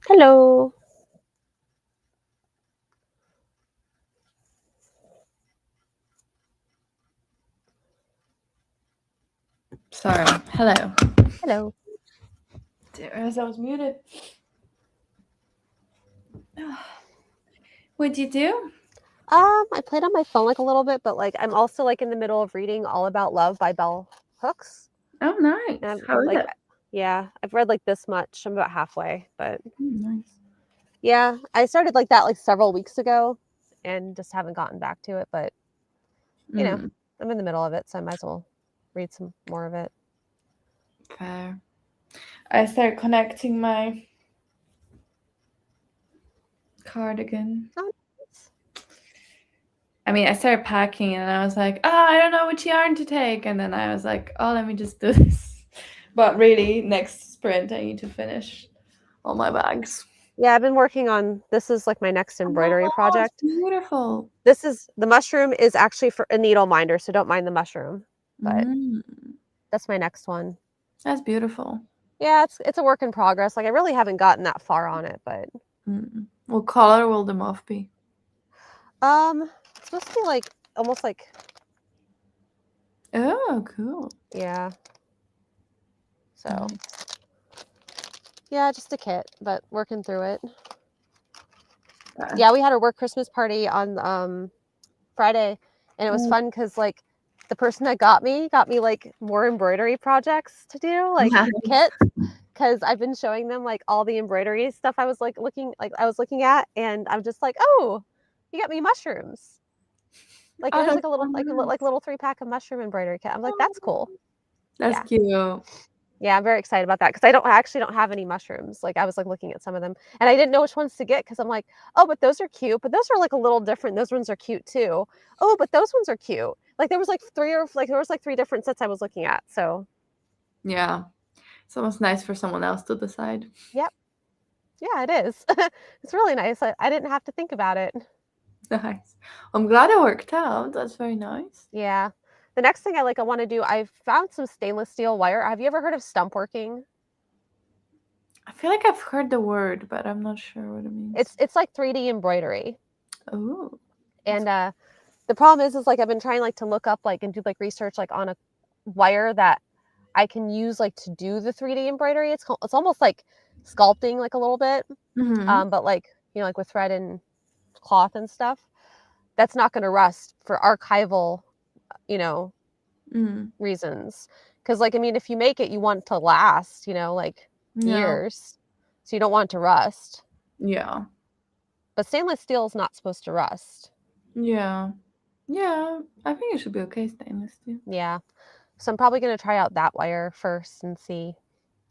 Hello. Sorry. Hello. Hello. As I was muted. What'd you do? I played on my phone like a little bit, but like I'm also like in the middle of reading All About Love by Bell Hooks. Oh, And nice. I'm How is like, it? yeah, I've read like this much. I'm about halfway, but Nice. yeah, I started like that like several weeks ago and just haven't gotten back to it, but you know, Mm, I'm in the middle of it, so I might as well read some more of it. fair. I started connecting my cardigan. Oh, nice. I mean, I started packing and I was like, oh, I don't know which yarn to take. And then I was like, oh, let me just do this. But really, next sprint, I need to finish all my bags. Yeah, I've been working on this is like my next Oh my embroidery God, it's project. beautiful. This is the mushroom is actually for a needle minder, so don't mind the mushroom, but Mm, that's my next one. that's beautiful. Yeah, it's a work in progress. Like I really haven't gotten that far on it, but What color will the muff be? it's supposed to be like almost like Oh, cool. yeah. So Nice. yeah, just a kit, but working through it. Uh, Yeah, we had a work Christmas party on Friday, and it was oh, fun because like the person that got me like more embroidery projects to do, like nice. kits, because I've been showing them like all the embroidery stuff I was looking at, and I'm just like, oh, you got me mushrooms. Like Oh, here's that's like a so little nice. little 3 pack of mushroom embroidery kit. I'm like, that's Oh, cool. that's Yeah. cute. Yeah, I'm very excited about that because I actually don't have any mushrooms. Like I was like looking at some of them and I didn't know which ones to get because I'm like, oh, but those are cute, but those are like a little different. Those ones are cute too. Oh, but those ones are cute. Like there was like three different sets I was looking at. So Yeah. It's almost nice for someone else to decide. yep. Yeah, it is. It's really nice. I didn't have to think about it. Nice. I'm glad it worked out. That's very nice. Yeah. The next thing I want to do, I found some stainless steel wire. Have you ever heard of stump working? I feel like I've heard the word, but I'm not sure what it means. It's like 3D embroidery. Oh, And the problem is like I've been trying like to look up like and do like research like on a wire that I can use like to do the 3D embroidery. It's almost like sculpting like a little bit, mm-hmm. but like like with thread and cloth and stuff. That's not going to rust for archival, you know, Mm. reasons. Because like I mean, if you make it, you want it to last, like Yeah. years, so you don't want it to rust. Yeah. But stainless steel is not supposed to rust. Yeah. Yeah. I think it should be okay, stainless steel. Yeah, so I'm probably going to try out that wire first and see.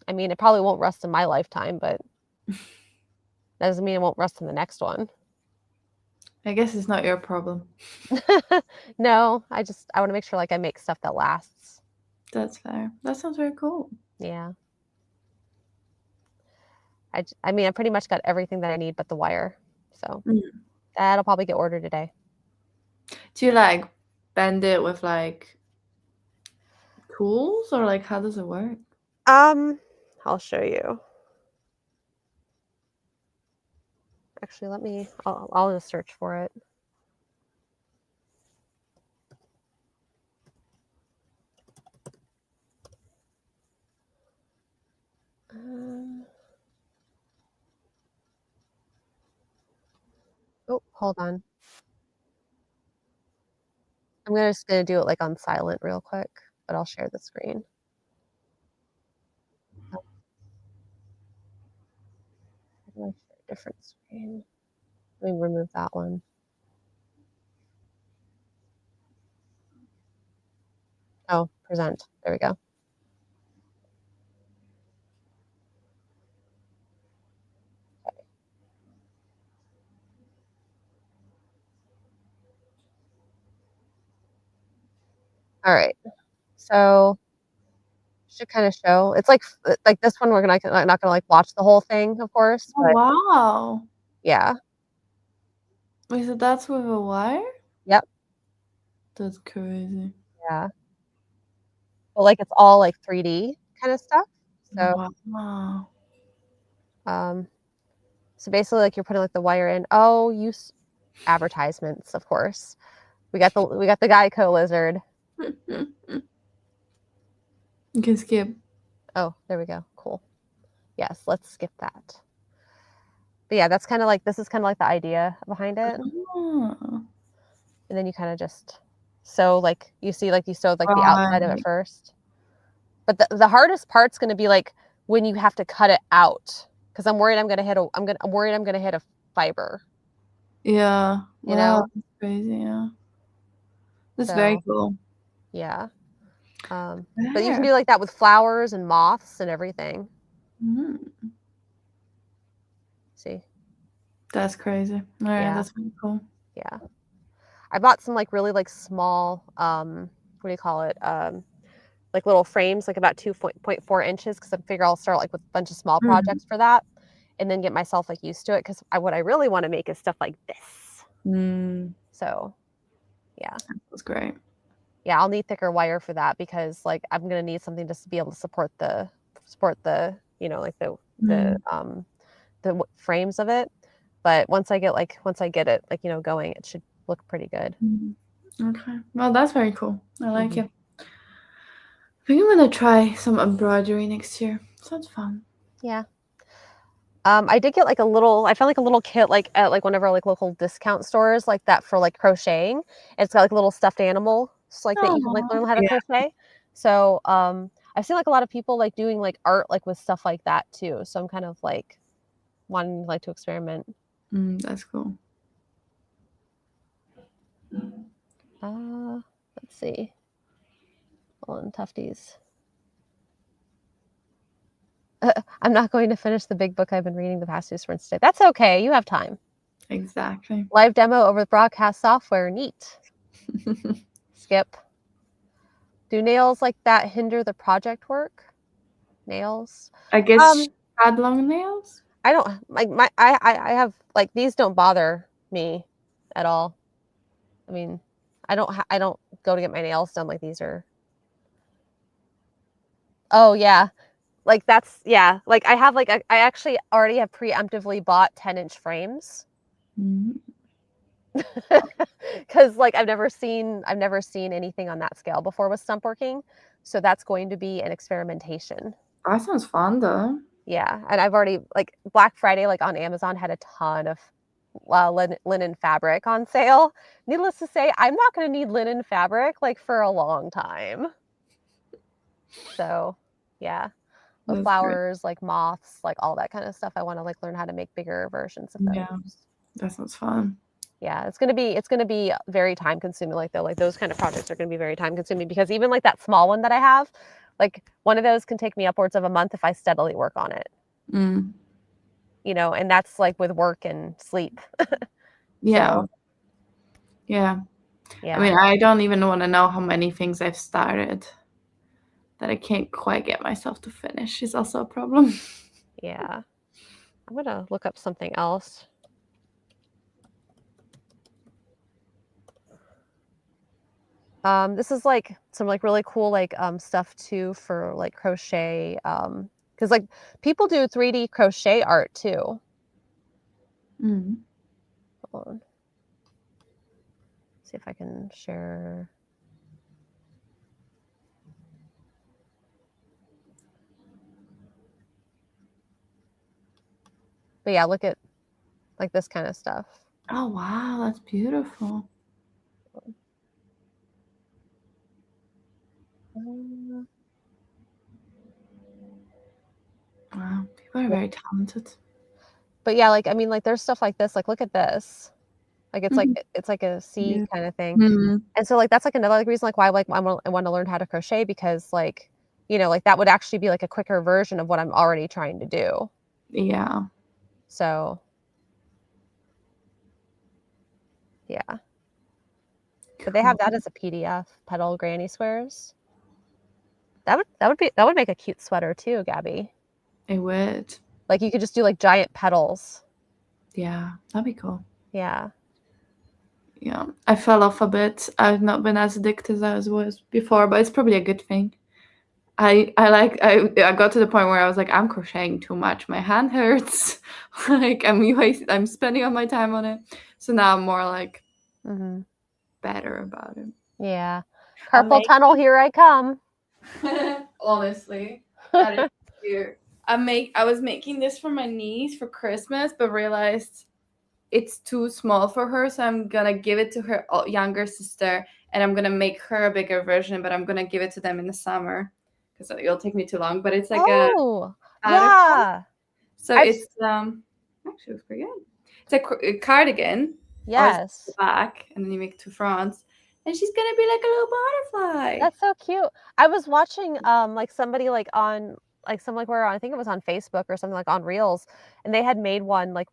I mean, it probably won't rust in my lifetime, but that doesn't mean it won't rust in the next one. I guess it's not your problem. No, I wanna make sure, like, I make stuff that lasts. That's fair. That sounds very cool. Yeah. I mean, I pretty much got everything that I need but the wire, so Mm. that'll probably get ordered today. Do you like bend it with like tools or like how does it work? Um, I'll show you. Actually, I'll just search for it. Um, oh, hold on. Just gonna do it, like, on silent real quick, but I'll share the screen. Oh, how do I share a different screen? Let me remove that one. Oh, present. There we go. Alright. So should kinda show. It's like this one, we're not gonna, like, watch the whole thing, of course, Oh but wow. yeah. Wait, so that's with a wire? Yep, That's crazy. yeah. But, like, it's all, like, 3D kinda stuff. So, Wow. um, So basically, like you're putting like the wire in. Oh, use advertisements, of course. We got the Geico lizard. You can skip. Oh, there we go. Cool. Yes, let's skip that. But yeah, that's kind of like, this is kind of like the idea behind it. Oh, And then you kind of just sew, like you see, like you sewed like the outside of it right. first. But the hardest part's going to be like when you have to cut it out, because I'm worried I'm worried I'm gonna hit a fiber. Yeah. You Wow, know. that's crazy. Yeah. That's very So cool. yeah. But you can There. do like that with flowers and moths and everything. Mm, See. that's crazy. All right, Yeah. that's really cool. Yeah. I bought some like really like small what do you call it? Like little frames, like about 2.4 inches, because I figure I'll start like with a bunch of small Mm. projects for that, and then get myself like used to it. Because what I really want to make is stuff like this. Mm, So yeah, that's great. yeah, I'll need thicker wire for that, because like I'm gonna need something just to be able to support the like Mm, frames of it. But once I get it like going, it should look pretty good. mm. Okay. Well, that's very cool. I like Mhm. it. I think I'm gonna try some embroidery next year. Sounds fun. Yeah. I did get like I found like a little kit like at like one of our like local discount stores like that for like crocheting. It's got like a little stuffed animal like that you can like Oh, learn how to yeah. crochet. So I've seen like a lot of people like doing like art like with stuff like that too. So I'm kind of like wanting like to experiment. That's cool. Let's see. Hold on, Tufties. I'm not going to finish the big book I've been reading the past 2 sprints today. That's okay. You have time. Exactly. Live demo over broadcast software. Neat. Skip. Do nails like that hinder the project work? Nails? I guess she Um, had long nails? I don't like I have like these don't bother me at all. I mean, I don't go to get my nails done like these are. Oh yeah. Like that's yeah. Like I have I actually already have preemptively bought 10-inch frames. Mm, Cuz like I've never seen anything on that scale before with stump working. So that's going to be an experimentation. that sounds fun though. Yeah, and I've already like Black Friday, like on Amazon, had a ton of linen fabric on sale. Needless to say, I'm not going to need linen fabric like for a long time. So, yeah, with That's great. flowers, like moths, like all that kind of stuff, I want to like learn how to make bigger versions of Yeah, those. that sounds fun. Yeah, it's gonna be very time consuming. Like though, like those kind of projects are gonna be very time consuming, because even like that small one that I have, like one of those can take me upwards of a month if I steadily work on it. Mm, And that's like with work and sleep. yeah, So yeah. I yeah, mean, I don't even wanna know how many things I've started that I can't quite get myself to finish is also a problem. yeah. I'm gonna look up something else. This is like some like really cool like stuff too for like crochet. Because like people do 3D crochet art too. Mm. Hold on. See if I can share. But yeah, look at like this kind of stuff. Oh, wow, that's beautiful. Uh, Wow, people are very talented. But yeah, like I mean, like there's stuff like this. Like look at this. Like Mhm. it's like a seed Yeah. kind of thing. Mhm. And so like that's like another like reason like why like I want to learn how to crochet, because like like that would actually be like a quicker version of what I'm already trying to do. Yeah. So yeah. But they have Cool. that as a PDF, petal granny squares. That would make a cute sweater too, Gabby. It would. Like you could just do like giant petals. Yeah, that'd be cool. Yeah. Yeah, I fell off a bit. I've not been as addicted as I was before, but it's probably a good thing. I got to the point where I was like, I'm crocheting too much. My hand hurts. Like I'm spending all my time on it. So now I'm more like Mhm. better about it. Yeah. I'm Carpal tunnel, making here I come. honestly, that is weird. I was making this for my niece for Christmas, but realized it's too small for her, so I'm gonna give it to her younger sister, and I'm gonna make her a bigger version, but I'm gonna give it to them in the summer because it'll take me too long. But it's like a Oh, butterfly, yeah. so I've it's actually it's pretty good. It's a cardigan, always the Yes. back, and then you make two fronts, and she's gonna be like a little butterfly. That's so cute. I was watching, like, somebody, like, on like, some, like, where I think it was on Facebook or something, like, on Reels, and they had made one, like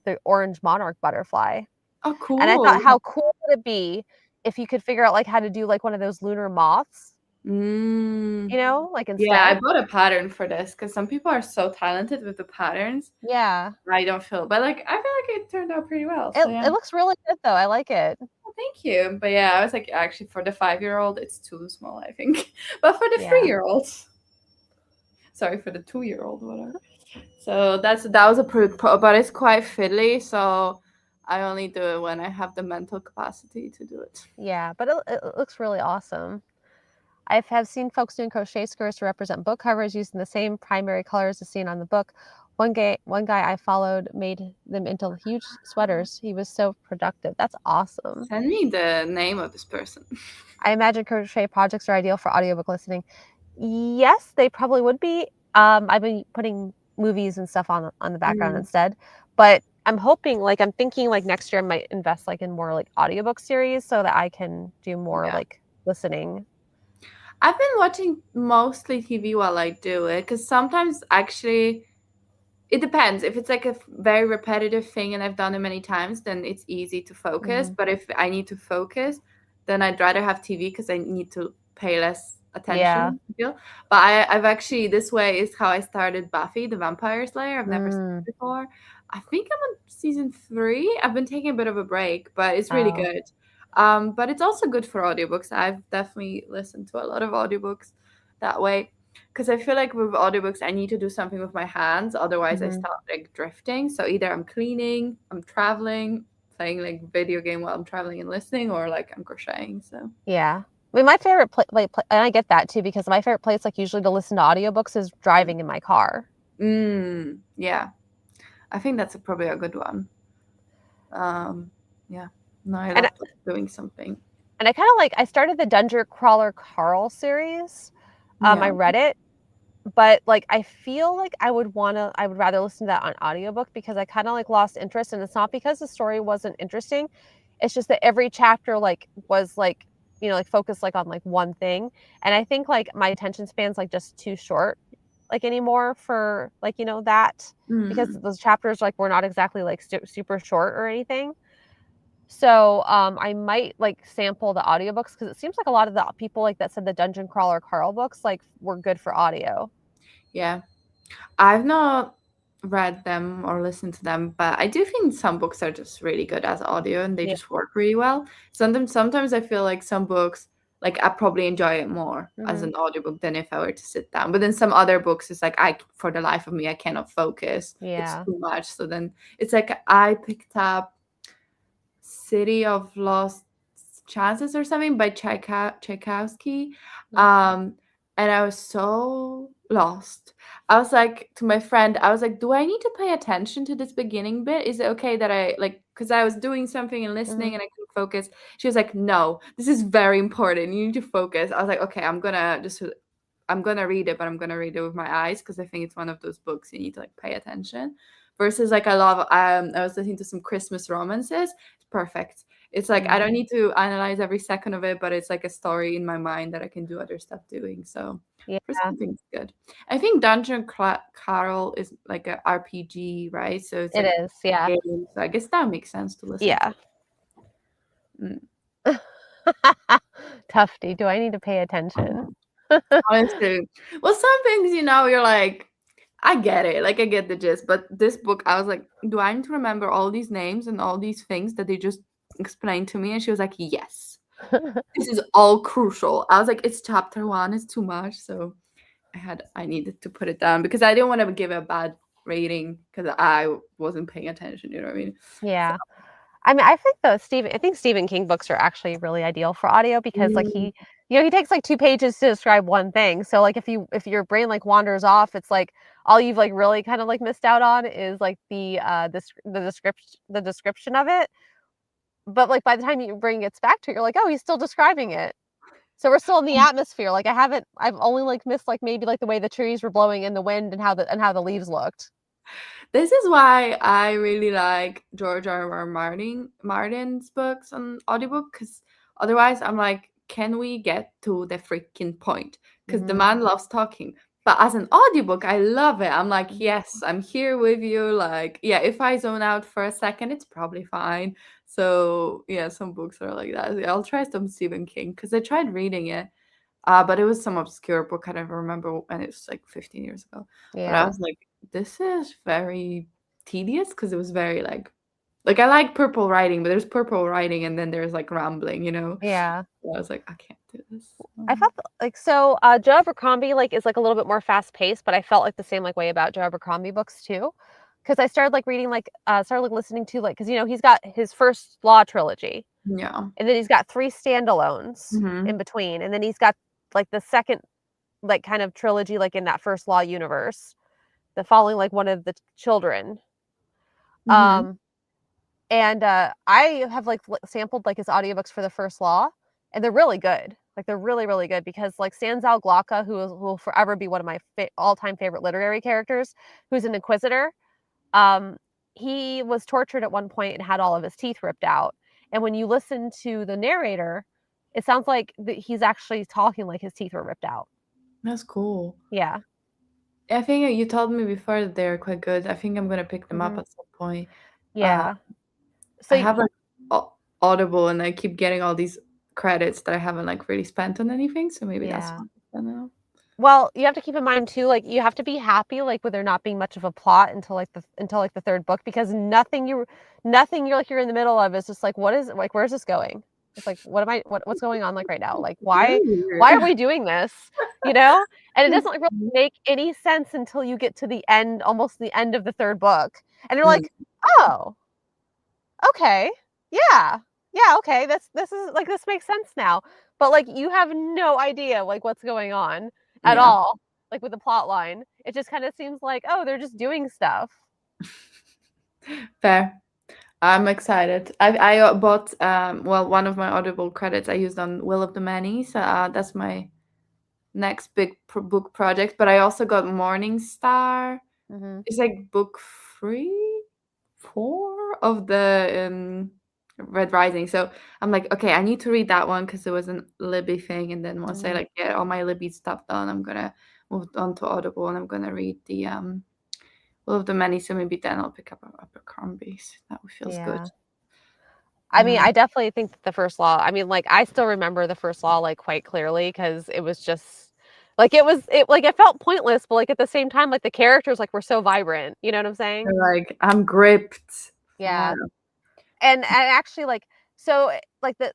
the orange monarch butterfly, Oh, and I cool. thought, how cool would it be if you could figure out, like, how to do, like, one of those lunar moths, Mm. like, Yeah, I instead? bought a pattern for this because some people are so talented with the patterns. Yeah. I don't feel, but like I feel like it turned out pretty well. So It yeah, looks really good, though, I like it. well, thank you. But yeah, I was like, actually, for the 5-year-old, it's too small, I think. But for the Yeah. 3-year-olds, sorry, for the 2-year-old, whatever. So that was a pretty, but it's quite fiddly. So I only do it when I have the mental capacity to do it. Yeah, but it looks really awesome. Have seen folks doing crochet skirts to represent book covers using the same primary colors as seen on the book. One guy I followed made them into huge sweaters. He was so productive. That's awesome. Send me the name of this person. I imagine crochet projects are ideal for audiobook listening. Yes, they probably would be. I've been putting movies and stuff on the background Mm, instead, but I'm thinking like next year I might invest like in more like audiobook series so that I can do more yeah. like listening. I've been watching mostly TV while I do it because sometimes actually it depends. If it's like a very repetitive thing and I've done it many times, then it's easy to focus. Mhm. But if I need to focus, then I'd rather have TV because I need to pay less Yeah. attention, I feel. But I've actually, this way is how I started Buffy the Vampire Slayer. I've never seen Mm. it before. I think I'm on season 3. I've been taking a bit of a break, but it's really Oh. good. But it's also good for audiobooks. I've definitely listened to a lot of audiobooks that way because I feel like with audiobooks, I need to do something with my hands. Otherwise, I Mhm. start like drifting. So either I'm cleaning, I'm traveling, playing like video game while I'm traveling and listening, or like I'm crocheting. So Yeah. I mean, my favorite and I get that too because my favorite place, like, usually to listen to audiobooks is driving in my car. yeah, I think that's probably a good one. Um, yeah, no, I And love doing something. I kinda I started the Dungeon Crawler Carl series. I Yeah. read it, but, like, I feel like I would rather listen to that on audiobook because I kinda, lost interest, and it's not because the story wasn't interesting, it's just that every chapter, was, focused, on, one thing, and I think, my attention span's, just too short, anymore for, that, because Mm. those chapters, were not exactly, super short or anything. So, I might, sample the audiobooks because it seems like a lot of the people, that said the Dungeon Crawler Carl books, were good for audio. Yeah. I've not read them or listened to them, but I do think some books are just really good as audio and they Yeah. just work really well. Sometimes I feel like some books, like I probably enjoy it more as Mhm. an audiobook than if I were to sit down. But then some other books, it's like for the life of me, I cannot focus. It's Yeah. too much. So then it's like I picked up City of Lost Chances or something by Tchaikovsky. Okay. Um, and I was so lost. I was like to my friend, I was like, do I need to pay attention to this beginning bit? Is it okay that I like, because I was doing something and listening Mhm. and I couldn't focus. She was like, no, this is very important. You need to focus. I was like, okay, I'm gonna read it, but I'm gonna read it with my eyes because I think it's one of those books you need to like pay attention. Versus like I was listening to some Christmas romances. It's perfect. It's like I Mm. don't need to analyze every second of it, but it's like a story in my mind that I can do other stuff doing. So Yeah, for something it's good. I think Carol is like a RPG, right? So it's it like is, yeah. game. So I guess that makes sense to listen to. Yeah. Mm. Tufty, do I need to pay attention? Honestly. Well, some things, you're like, I get it. Like, I get the gist. But this book, I was like, do I need to remember all these names and all these things that they just explained to me? And she was like, yes. This is all crucial. I was like, it's chapter 1. It's too much. So, I needed to put it down because I didn't want to give a bad rating because I wasn't paying attention. You know what I mean? So, Yeah. I mean, I think Stephen King books are actually really ideal for audio because, like, mm, he takes, like, 2 pages to describe one thing. So, like, if your brain, like, wanders off, it's like all you've, like, really kind of, like, missed out on is, like, the description of it. But, like, by the time your brain gets back to it, you're like, "Oh, he's still describing it." So we're still in the atmosphere. Like, I've only, like, missed, like, maybe, like, the way the trees were blowing in the wind and how the leaves looked. this is why I really like George R. R. Martin's books on audiobook because otherwise I'm like, can we get to the freaking point? Because the Mhm. man loves talking. But as an audiobook, I love it. I'm like, Mhm. yes, I'm here with you. Like, yeah, if I zone out for a second, it's probably fine. So, yeah, some books are like that. I'll try some Stephen King because I tried reading it. But it was some obscure book. I don't remember, and it's like 15 years ago. But I Yeah. was like, this is very tedious because it was very like I like purple writing, but there's purple writing and then there's like rambling, you know. Yeah. So I was like, I can't do this. I felt like Joe Abercrombie, like, is, like, a little bit more fast paced, but I felt, like, the same, like, way about Joe Abercrombie books too, because I started, like, reading, like, started, like, listening to, like, because he's got his first Law trilogy, Yeah. and then he's got 3 standalones Hmm. in between, and then he's got, like, the second, like, kind of trilogy, like, in that first Law universe, the following, like, one of the children. Hmm. Um, and, I have, like, sampled, like, his audiobooks for the first Law, and they're really good. Like, they're really, really good because, like, Stanzel Glocka, who will forever be one of my all-time favorite literary characters, who's an inquisitor, um, he was tortured at one point and had all of his teeth ripped out, and when you listen to the narrator, it sounds like he's actually talking like his teeth were ripped out. That's cool. Yeah. I think you told me before that they're quite good. I think I'm gonna pick them up Mhm. at some point. Uh, Yeah. So I have like Audible, and I keep getting all these credits that I haven't like really spent on anything. So maybe that's yeah. one. I don't know. Well, you have to keep in mind too, like, you have to be happy, like, with there not being much of a plot until, like, the 3rd book because nothing you're in the middle of is just like, "What is like, where's this going?" It's like, what's going on, like, right now? Like, Very why are weird. we doing this?" You know? And it doesn't, like, really make any sense until you get to the end, almost the end of the 3rd book, and you're Mm, like, "Oh, okay. Yeah. Yeah, okay, this is like, this makes sense now." But, like, you have no idea, like, what's going on at yeah. all, like, with the plot line. It just kinda seems like, "Oh, they're just doing stuff." Fair. I'm excited. I bought well, one of my Audible credits I used on Will of the Many, so that's my next big book project. But I also got Morning Star. Mhm. It's like book 3, 4 of the Red Rising. So I'm like, okay, I need to read that one because it was a Libby thing. And then once I Mhm. like get all my Libby stuff done, I'm gonna move on to Audible and I'm gonna read the Will of the Many. So maybe then I'll pick up Abercrombie's. That feels good. Yeah. I mean, Uh, I definitely think that the first law I mean, like, I still remember the first law, like, quite clearly because it was just like, it felt pointless, but, like, at the same time, like, the characters, like, were so vibrant, you know what I'm saying? like I'm gripped. Yeah. And actually, like, so, like the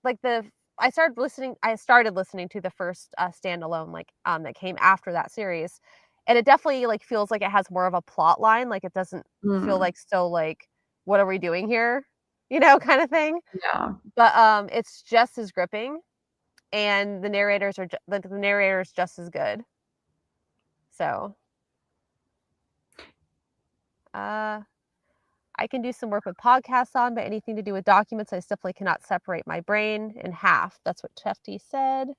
I started listening to the first, standalone, like, that came after that series, and it definitely, like, feels like it has more of a plot line, like, it doesn't feel Mm, like so, like, "What are we doing here?" You know, kinda thing, yeah. but, it's just as gripping, and the narrator's just as good, so, uh, I can do some work with podcasts on, but anything to do with documents, I simply cannot separate my brain in half, that's what Chefty said.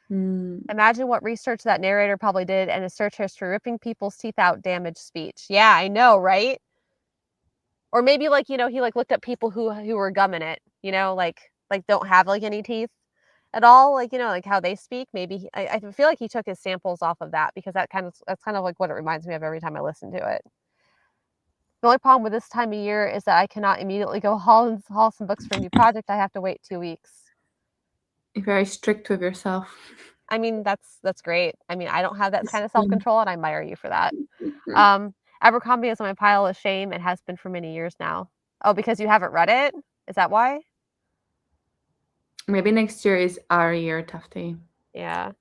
Mm, Imagine what research that narrator probably did and a search history ripping people's teeth out, damaged speech. Yeah, I know, right? Or maybe, like, he, like, looked up people who were gumming it, like, don't have, like, any teeth at all, like, like, how they speak. Maybe I feel like he took his samples off of that because that's kind of, like, what it reminds me of every time I listen to it. The only problem with this time of year is that I cannot immediately go haul some books for a new project. I have to wait 2 weeks. you're very strict with yourself. I mean, that's great. I mean, I don't have that kind of Discipline. self-control, and I admire you for that. Abercrombie is on my pile of shame and has been for many years now. Oh, because you haven't read it? Is that why? Maybe next year is our year, Tufty. Yeah.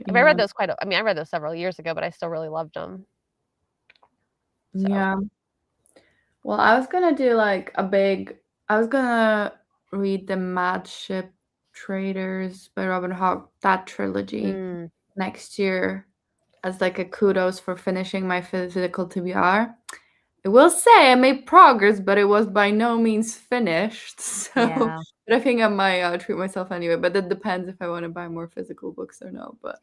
I mean, I read Yeah. those I read those several years ago, but I still really loved them. So, Yeah. Well, I was gonna do like I was gonna read the Mad Ship Traders by Robin Hobb, that trilogy mm, next year as like a kudos for finishing my physical TBR. I will say I made progress, but it was by no means finished. So, yeah, but I think I might treat myself anyway. But that depends if I want to buy more physical books or no. But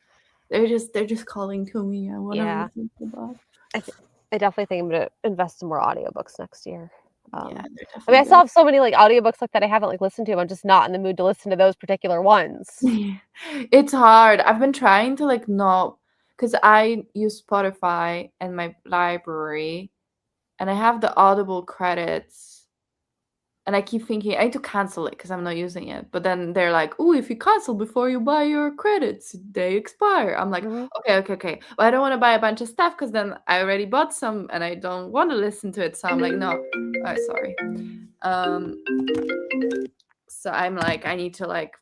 they're just calling to me. I want to yeah. read something about. I th I definitely think I'm gonna invest in more audiobooks next year. Yeah, they're I mean, definitely I still good. have so many, like, audiobooks, like, that I haven't, like, listened to. I'm just not in the mood to listen to those particular ones. It's hard. I've been trying to like not because I use Spotify and my library, and I have the Audible credits, and I keep thinking I need to cancel it because I'm not using it. But then they're like, "Oh, if you cancel before you buy your credits, they expire." I'm like, Mhm. "Okay, okay, okay." But I don't want to buy a bunch of stuff because then I already bought some and I don't want to listen to it. So I'm like, "No." Oh, sorry. Um, so I'm like, I need to like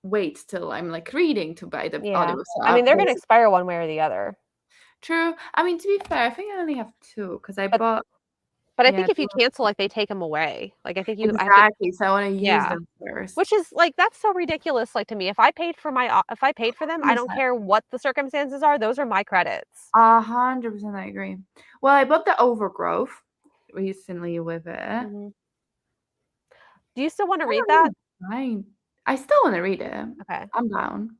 wait till I'm like reading to buy the Yeah. audiobook. So I mean, they're gonna basically, expire one way or the other. true. I mean, to be fair, I think I only have two because I But bought but I yeah, think if you two. cancel, like, they take them away. Like, I think I have to. Exactly. So I want to use Yeah. them first. Which is, like, that's so ridiculous, like, to me. If I paid for them, I don't 100%. care what the circumstances are, those are my credits. 100%, I agree. Well, I bought the Overgrowth recently with it. I Mhm. Do you still wanna read don't that? know why. I still want to read it. Okay. I'm down.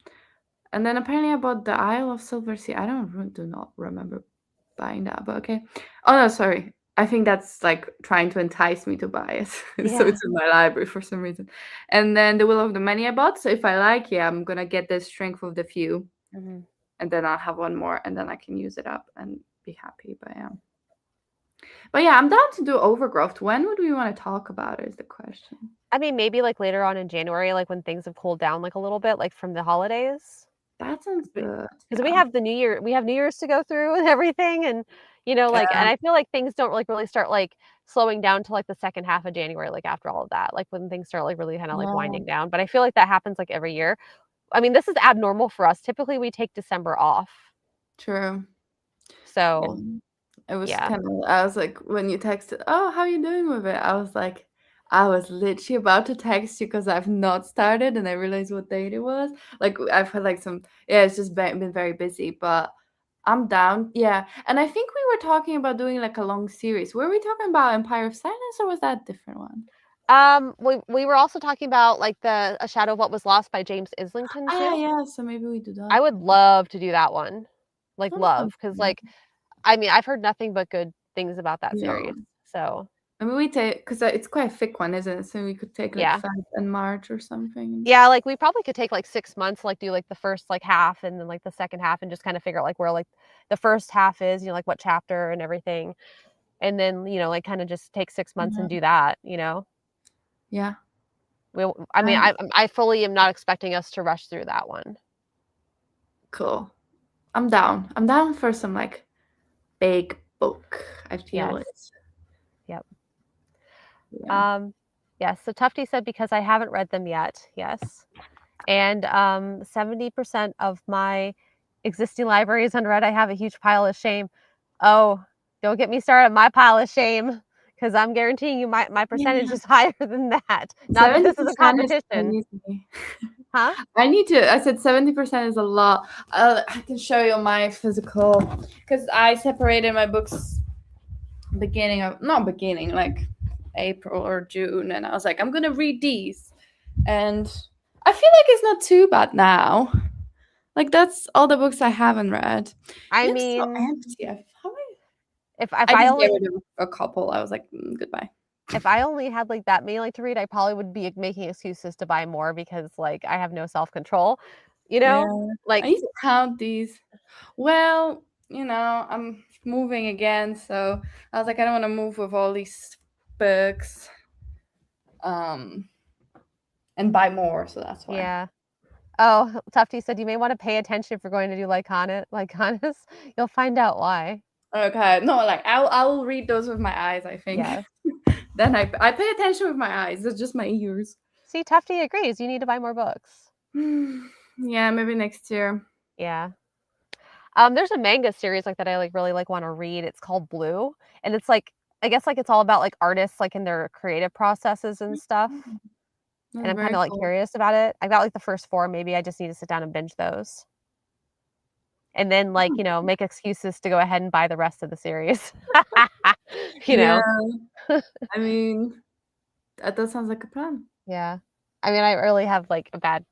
And then apparently I bought the Isle of Silver Sea. I do not remember buying that, but okay. Oh no, sorry. I think that's like trying to entice me to buy it. So Yeah. it's in my library for some reason. And then the Will of the Many I bought. So if I like it, I'm gonna get the Strength of the Few, Mhm. and then I'll have one more, and then I can use it up and be happy. But yeah, I'm down to do Overgrowth. When would we want to talk about it? Is the question. I mean, maybe, like, later on in January, like, when things have cooled down, like, a little bit, like, from the holidays. That sounds good. Because Yeah. we have New Year's to go through and everything, and, like Yeah. and I feel like things don't, like, really start, like, slowing down till, like, the second half of January, like, after all of that, like, when things start, like, really kinda, like, Yeah. winding down, but I feel like that happens, like, every year. I mean, this is abnormal for us. Typically, we take December off. True. Yeah. So, It was yeah. kinda I was like when you texted, "Oh, how you doing with it?" I was like I was literally about to text you because 'cause I've not started and I realized what date it was. Like, I've had, like, some yeah, it's just been very busy, but I'm down. Yeah, and I think we were talking about doing, like, a long series. Were we talking about Empire of Silence, or was that a different one? We were also talking about, like, the A Shadow of What Was Lost by James Islington Ah, too. yeah, so maybe we do I that. would love to do that one. Like, That love, sounds because good. I mean, I've heard nothing but good things about that Yeah. series. So, I mean, we take because it's quite a thick one, isn't it? So we could take, like, yeah. Feb and March or something. Yeah, like, we probably could take, like, 6 months, like, do, like, the first, like, half and then, like, the second half and just kinda figure out, like, where, like, the first half is, like, what chapter and everything, and then, like, kinda just take 6 months and Yeah. do that, you know? Yeah. I mean, I I fully am not expecting us to rush through that one. cool. I'm down. I'm down for some, like, big book. I feel Yes. it. Yep. Yeah. Um, yes, so Tufty said, "Because I haven't read them yet." Yes. And, 70% of my existing library is unread. I have a huge pile of shame. Oh, don't get me started on my pile of shame, because 'cause I'm guaranteeing you my percentage Yeah. is higher than that. Not that this is a 70% is competition. crazy. Huh? I said 70% is a lot. I can show you my physical because I separated my books not beginning, like April or June, and I was like, I'm gonna read these. And I feel like it's not too bad now. Like that's all the books I haven't read. I It looks so mean, empty. if I I just gave only it a couple. I was like, goodbye. if I only had, like, that many, like, to read, I probably would be making excuses to buy more because, like, I have no self-control, you Yeah, know? I Like, need to count these. Well, I'm moving again, so I was like, I don't want to move with all these books, um, and buy more. So that's why. yeah. Oh, Tufty said, "You may wanna pay attention if you're going to do Lycanis. You'll find out why." Okay, no, like I will read those with my eyes. I think. Yes. Then I pay attention with my eyes. It's just my ears. See, Tufty agrees, you need to buy more books. Yeah, maybe next year. Yeah. There's a manga series like that I like really like want to read. It's called Blue, and it's like I guess like it's all about like artists like in their creative processes and stuff. Mm, that's And I'm kind very of like cool. curious about it. I got like the first four. Maybe I just need to sit down and binge those, and then like make excuses to go ahead and buy the rest of the series. you Yeah, know, I mean, that sounds like a plan. yeah. I mean, I really have like a bad,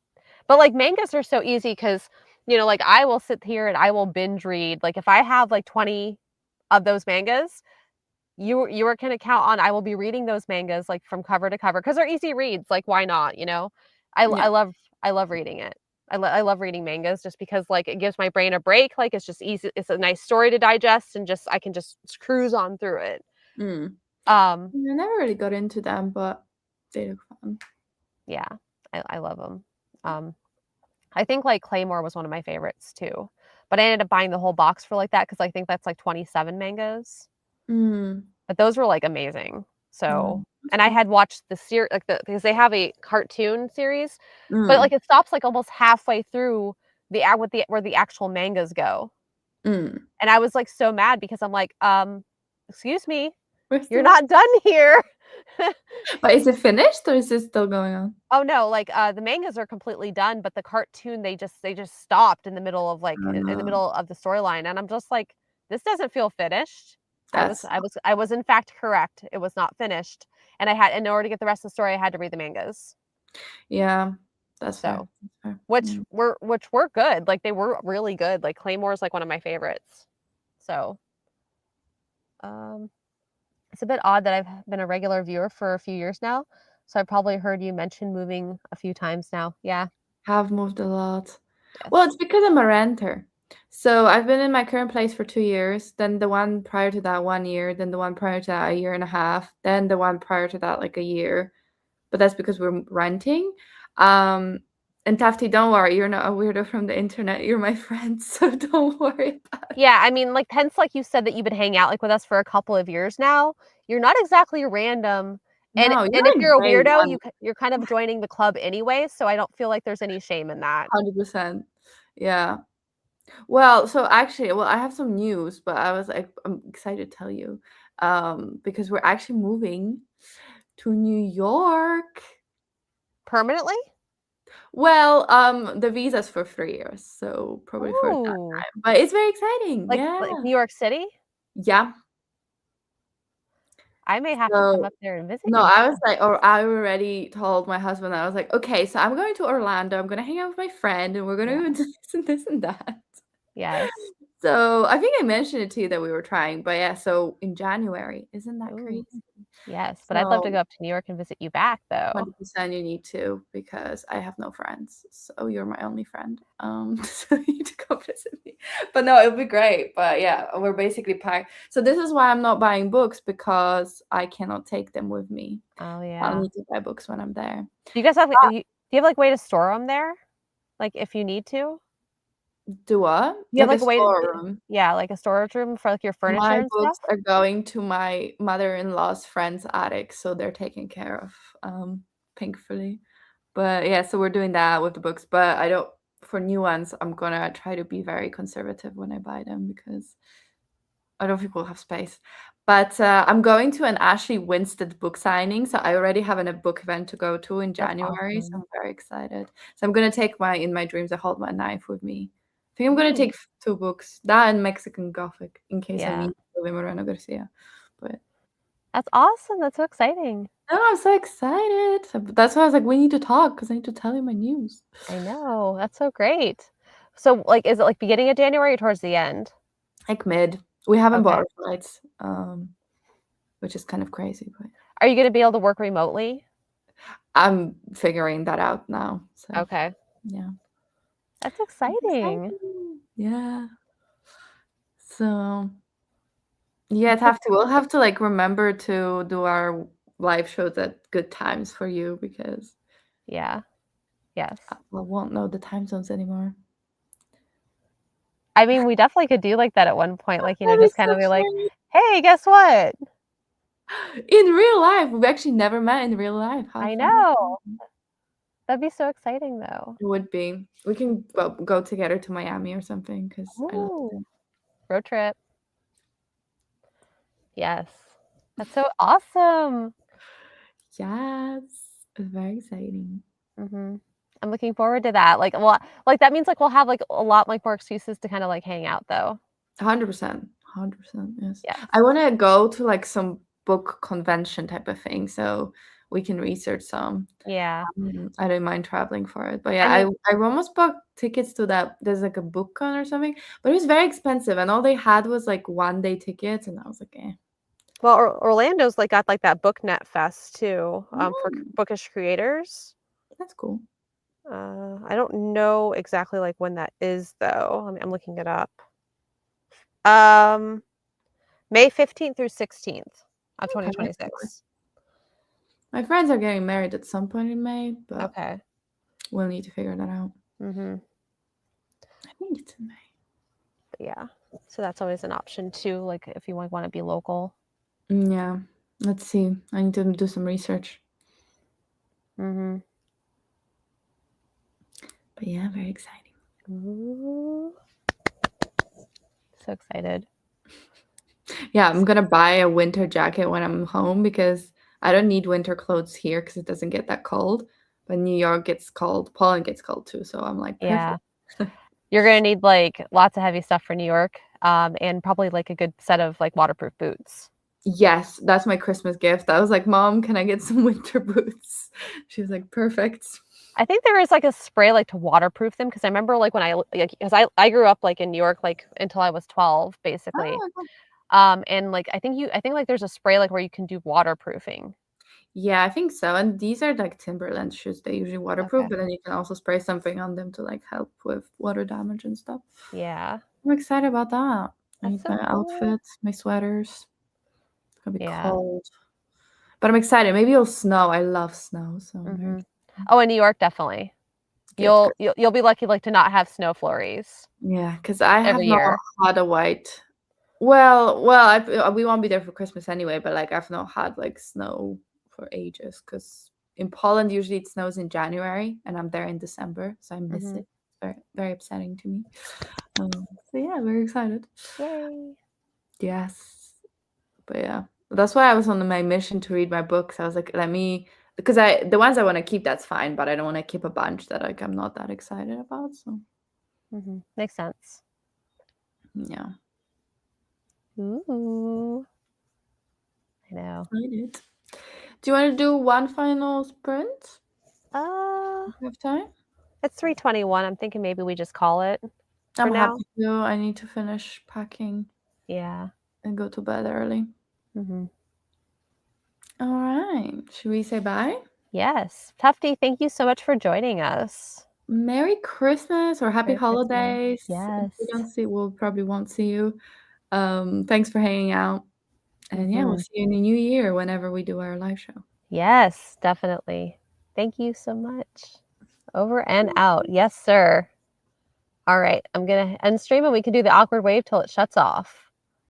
but like mangas are so easy because like I will sit here and I will binge read. Like if I have like 20 of those mangas, you are gonna count on I will be reading those mangas, like, from cover to cover because 'cause they're easy reads, like, why not, you know? Yeah. I love reading it. I love reading mangas just because, like, it gives my brain a break, like, it's just easy it's a nice story to digest and just I can just cruise on through it. Mm. Um, I never really got into them, but they look fun. yeah, I love 'em. Um, I think, like, Claymore was one of my favorites too, but I ended up buying the whole box for, like, that because I think that's, like, 27 mangas. Mm. But those were, like, amazing. So That's and I cool. had watched the like, because they have a cartoon series, but, Mm. like, it stops, like, almost halfway through the a with the where the actual mangas go, Mm. and I was, like, so mad because I'm like, excuse me, Where's the you're rest? not done here." But is it finished or is it still going on? Oh, no, like, the mangas are completely done, but the cartoon, they just stopped in the middle of, like in the Uh, middle of the storyline, and I'm just like, "This doesn't feel finished." that's I was in fact correct, it was not finished, and I had in order to get the rest of the story, I had to read the mangas. yeah, that's fair. So, That's fair. which Mm. were good, like, they were really good, like, Claymore is, like, one of my favorites. So, um, it's a bit odd that I've been a regular viewer for a few years now, so I've probably heard you mention moving a few times now. Yeah, Have moved a lot. Well, yes. it's because I'm a renter. So I've been in my current place for 2 years, then the one prior to that 1 year, then the one prior to that a year and a half, then the one prior to that like a year. But that's because we're renting. Um, and Tafty, don't worry, you're not a weirdo from the internet. You're my friend, so don't worry about it. Yeah, I mean, like, hence, like you said that you've been hanging out, like, with us for a couple of years now. You're not exactly random, No, and you're if like you're a day weirdo, one, you're kind of joining the club anyway, so I don't feel like there's any shame in that. 100%. Yeah. Well, so actually, well, I have some news, but I was like, I'm excited to tell you, because we're actually moving to New York. Permanently? Well, the visa's for 3 years, so probably for that Ooh, time, but it's very exciting. Yeah. like New York City? Yeah. I may have to come So up there and visit no, you I was too. like or I already told my husband, I was like, "Okay, so I'm going to Orlando, I'm gonna hang out with my friend, and we're gonna Yeah. go do this and that." Yes. So, I think I mentioned it to you that we were trying, but yeah, so in January, isn't that crazy? Ooh, yes, but I'd love to So go up to New York and visit you back, though. 100% you need to because I have no friends, so you're my only friend. So you need to come visit me. But no, it'll be great. But yeah, we're basically packed. So this is why I'm not buying books because I cannot take them with me. Oh, I'll yeah. need to buy books when I'm there. Do you guys have, like do you have, like, way to store them there? Like, if you need to? Do what? Do you have, Like a like, a way to storeroom. yeah, like a storage room for, like, your furniture My and stuff? books are going to my mother-in-law's friend's attic, so they're taken care of, thankfully. But yeah, so we're doing that with the books, but I don't for new ones, I'm gonna try to be very conservative when I buy them because I don't think we'll have space. But, I'm going to an Ashley Winstead book signing, so I already have a book event to go to in That's January, so awesome. I'm very excited. So I'm gonna take my In My Dreams, I Hold My Knife with me. I think I'm gonna Ooh, take 2 books, that and Mexican Gothic in case I yeah. meet Lin Moreno Garcia. But That's awesome, that's so exciting. no, I'm so excited. So that's why I was like, "We need to talk because I need to tell you my news." I know, that's so great. So, like, is it, like, beginning of January or towards the end? Like mid. We haven't bought Okay. our flights, which is kind of crazy, but Are you gonna be able to work remotely? I'm figuring that out now. So, Okay. yeah. That's It's exciting. exciting. Yeah. So, yeah, we'll have to, like, remember to do our live shows at good times for you because Yeah, yes. I won't know the time zones anymore. I mean, we definitely could do like that at one point, like, That just is kind so of be like, funny. "Hey, guess what?" In real life, we've actually never met in real life. How I funny is know. that? That'd be so exciting, though. It would be. We can go together to Miami or something because I love Ooh, it. road trip. Yes. That's so awesome. Yes, it's very exciting. Mhm. I'm looking forward to that. Like, that means, like, we'll have, like, a lot, like, more excuses to kinda, like, hang out, though. 100%, 100%, yes. I Yes. wanna go to, like, some book convention type of thing so we can research some. Yeah. I don't mind traveling for it, but I yeah, mean I almost bought tickets to that there's, like, a book con or something, but it was very expensive, and all they had was, like, one-day tickets, and I was like, "Eh." well, Orlando's, like, got, like, that BookNet Fest too, for c Mm, bookish creators. that's cool. I don't know exactly, like, when that is, though. I'm looking it up. Um, May 15th through 16th of Okay, that's cool. 2026. My friends are getting married at some point in May, but Okay. we'll need to figure that out. Mhm. I think it's in May. But yeah. So that's always an option too, like, if you wanna be local. Yeah, let's see. I need to do some research. Mhm. But yeah, very exciting. Ooh. So excited. Yeah, I'm gonna buy a winter jacket when I'm home because I don't need winter clothes here because it doesn't get that cold. But New York gets cold, Poland gets cold too, so I'm like, Yeah. perfect. You're gonna need, like, lots of heavy stuff for New York, and probably, like, a good set of, like, waterproof boots. Yes, that's my Christmas gift. I was like, "Mom, can I get some winter boots?" She was like, "Perfect." I think there is, like, a spray, like, to waterproof them because I remember, like, when I l like, 'cause I grew up, like, in New York, like, until I was 12, basically. Oh, And, like, I think, like, there's a spray, like, where you can do waterproofing. yeah, I think so, and these are, like, Timberland shoes. They're usually waterproof, Okay. but then you can also spray something on them to, like, help with water damage and stuff. Yeah. I'm excited about that. I That's need so my cool. outfits, my sweaters. It's gonna be Yeah. cold, but I'm excited. Maybe it'll snow. I love snow, so I'm very Mhm. excited. Oh, in New York, definitely. Good, good. You'll be lucky, like, to not have snow flurries Yeah, because I have every not year. had a white well, we won't be there for Christmas anyway, but, like, I've not had, like, snow for ages. Because in Poland, usually it snows in January, and I'm there in December, so I miss Mhm. it. Very, very upsetting to me. So yeah, very excited. Yay. Yes, but yeah. That's why I was on my mission to read my books. I was like, "Let me" because the ones I wanna keep, that's fine, but I don't wanna keep a bunch that, like, I'm not that excited about, so Mhm. Makes sense. yeah. Ooh. I know. Excited. Do you wanna do one final sprint? Uh, You have time? it's 3:21. I'm thinking maybe we just call it for I'm now. happy to. I need to finish packing Yeah. and go to bed early. Mhm. Alright. Should we say bye? Yes. Tufty, thank you so much for joining us. Merry Christmas or happy Merry Christmas. holidays. If we Yes. don't see we'll probably won't see you. Thanks for hanging out. And yeah, we'll Mhm. see you in the new year whenever we do our live show. Yes, definitely. Thank you so much. Over and out. Yes, sir. All right. I'm gonna end stream and we can do the awkward wave till it shuts off.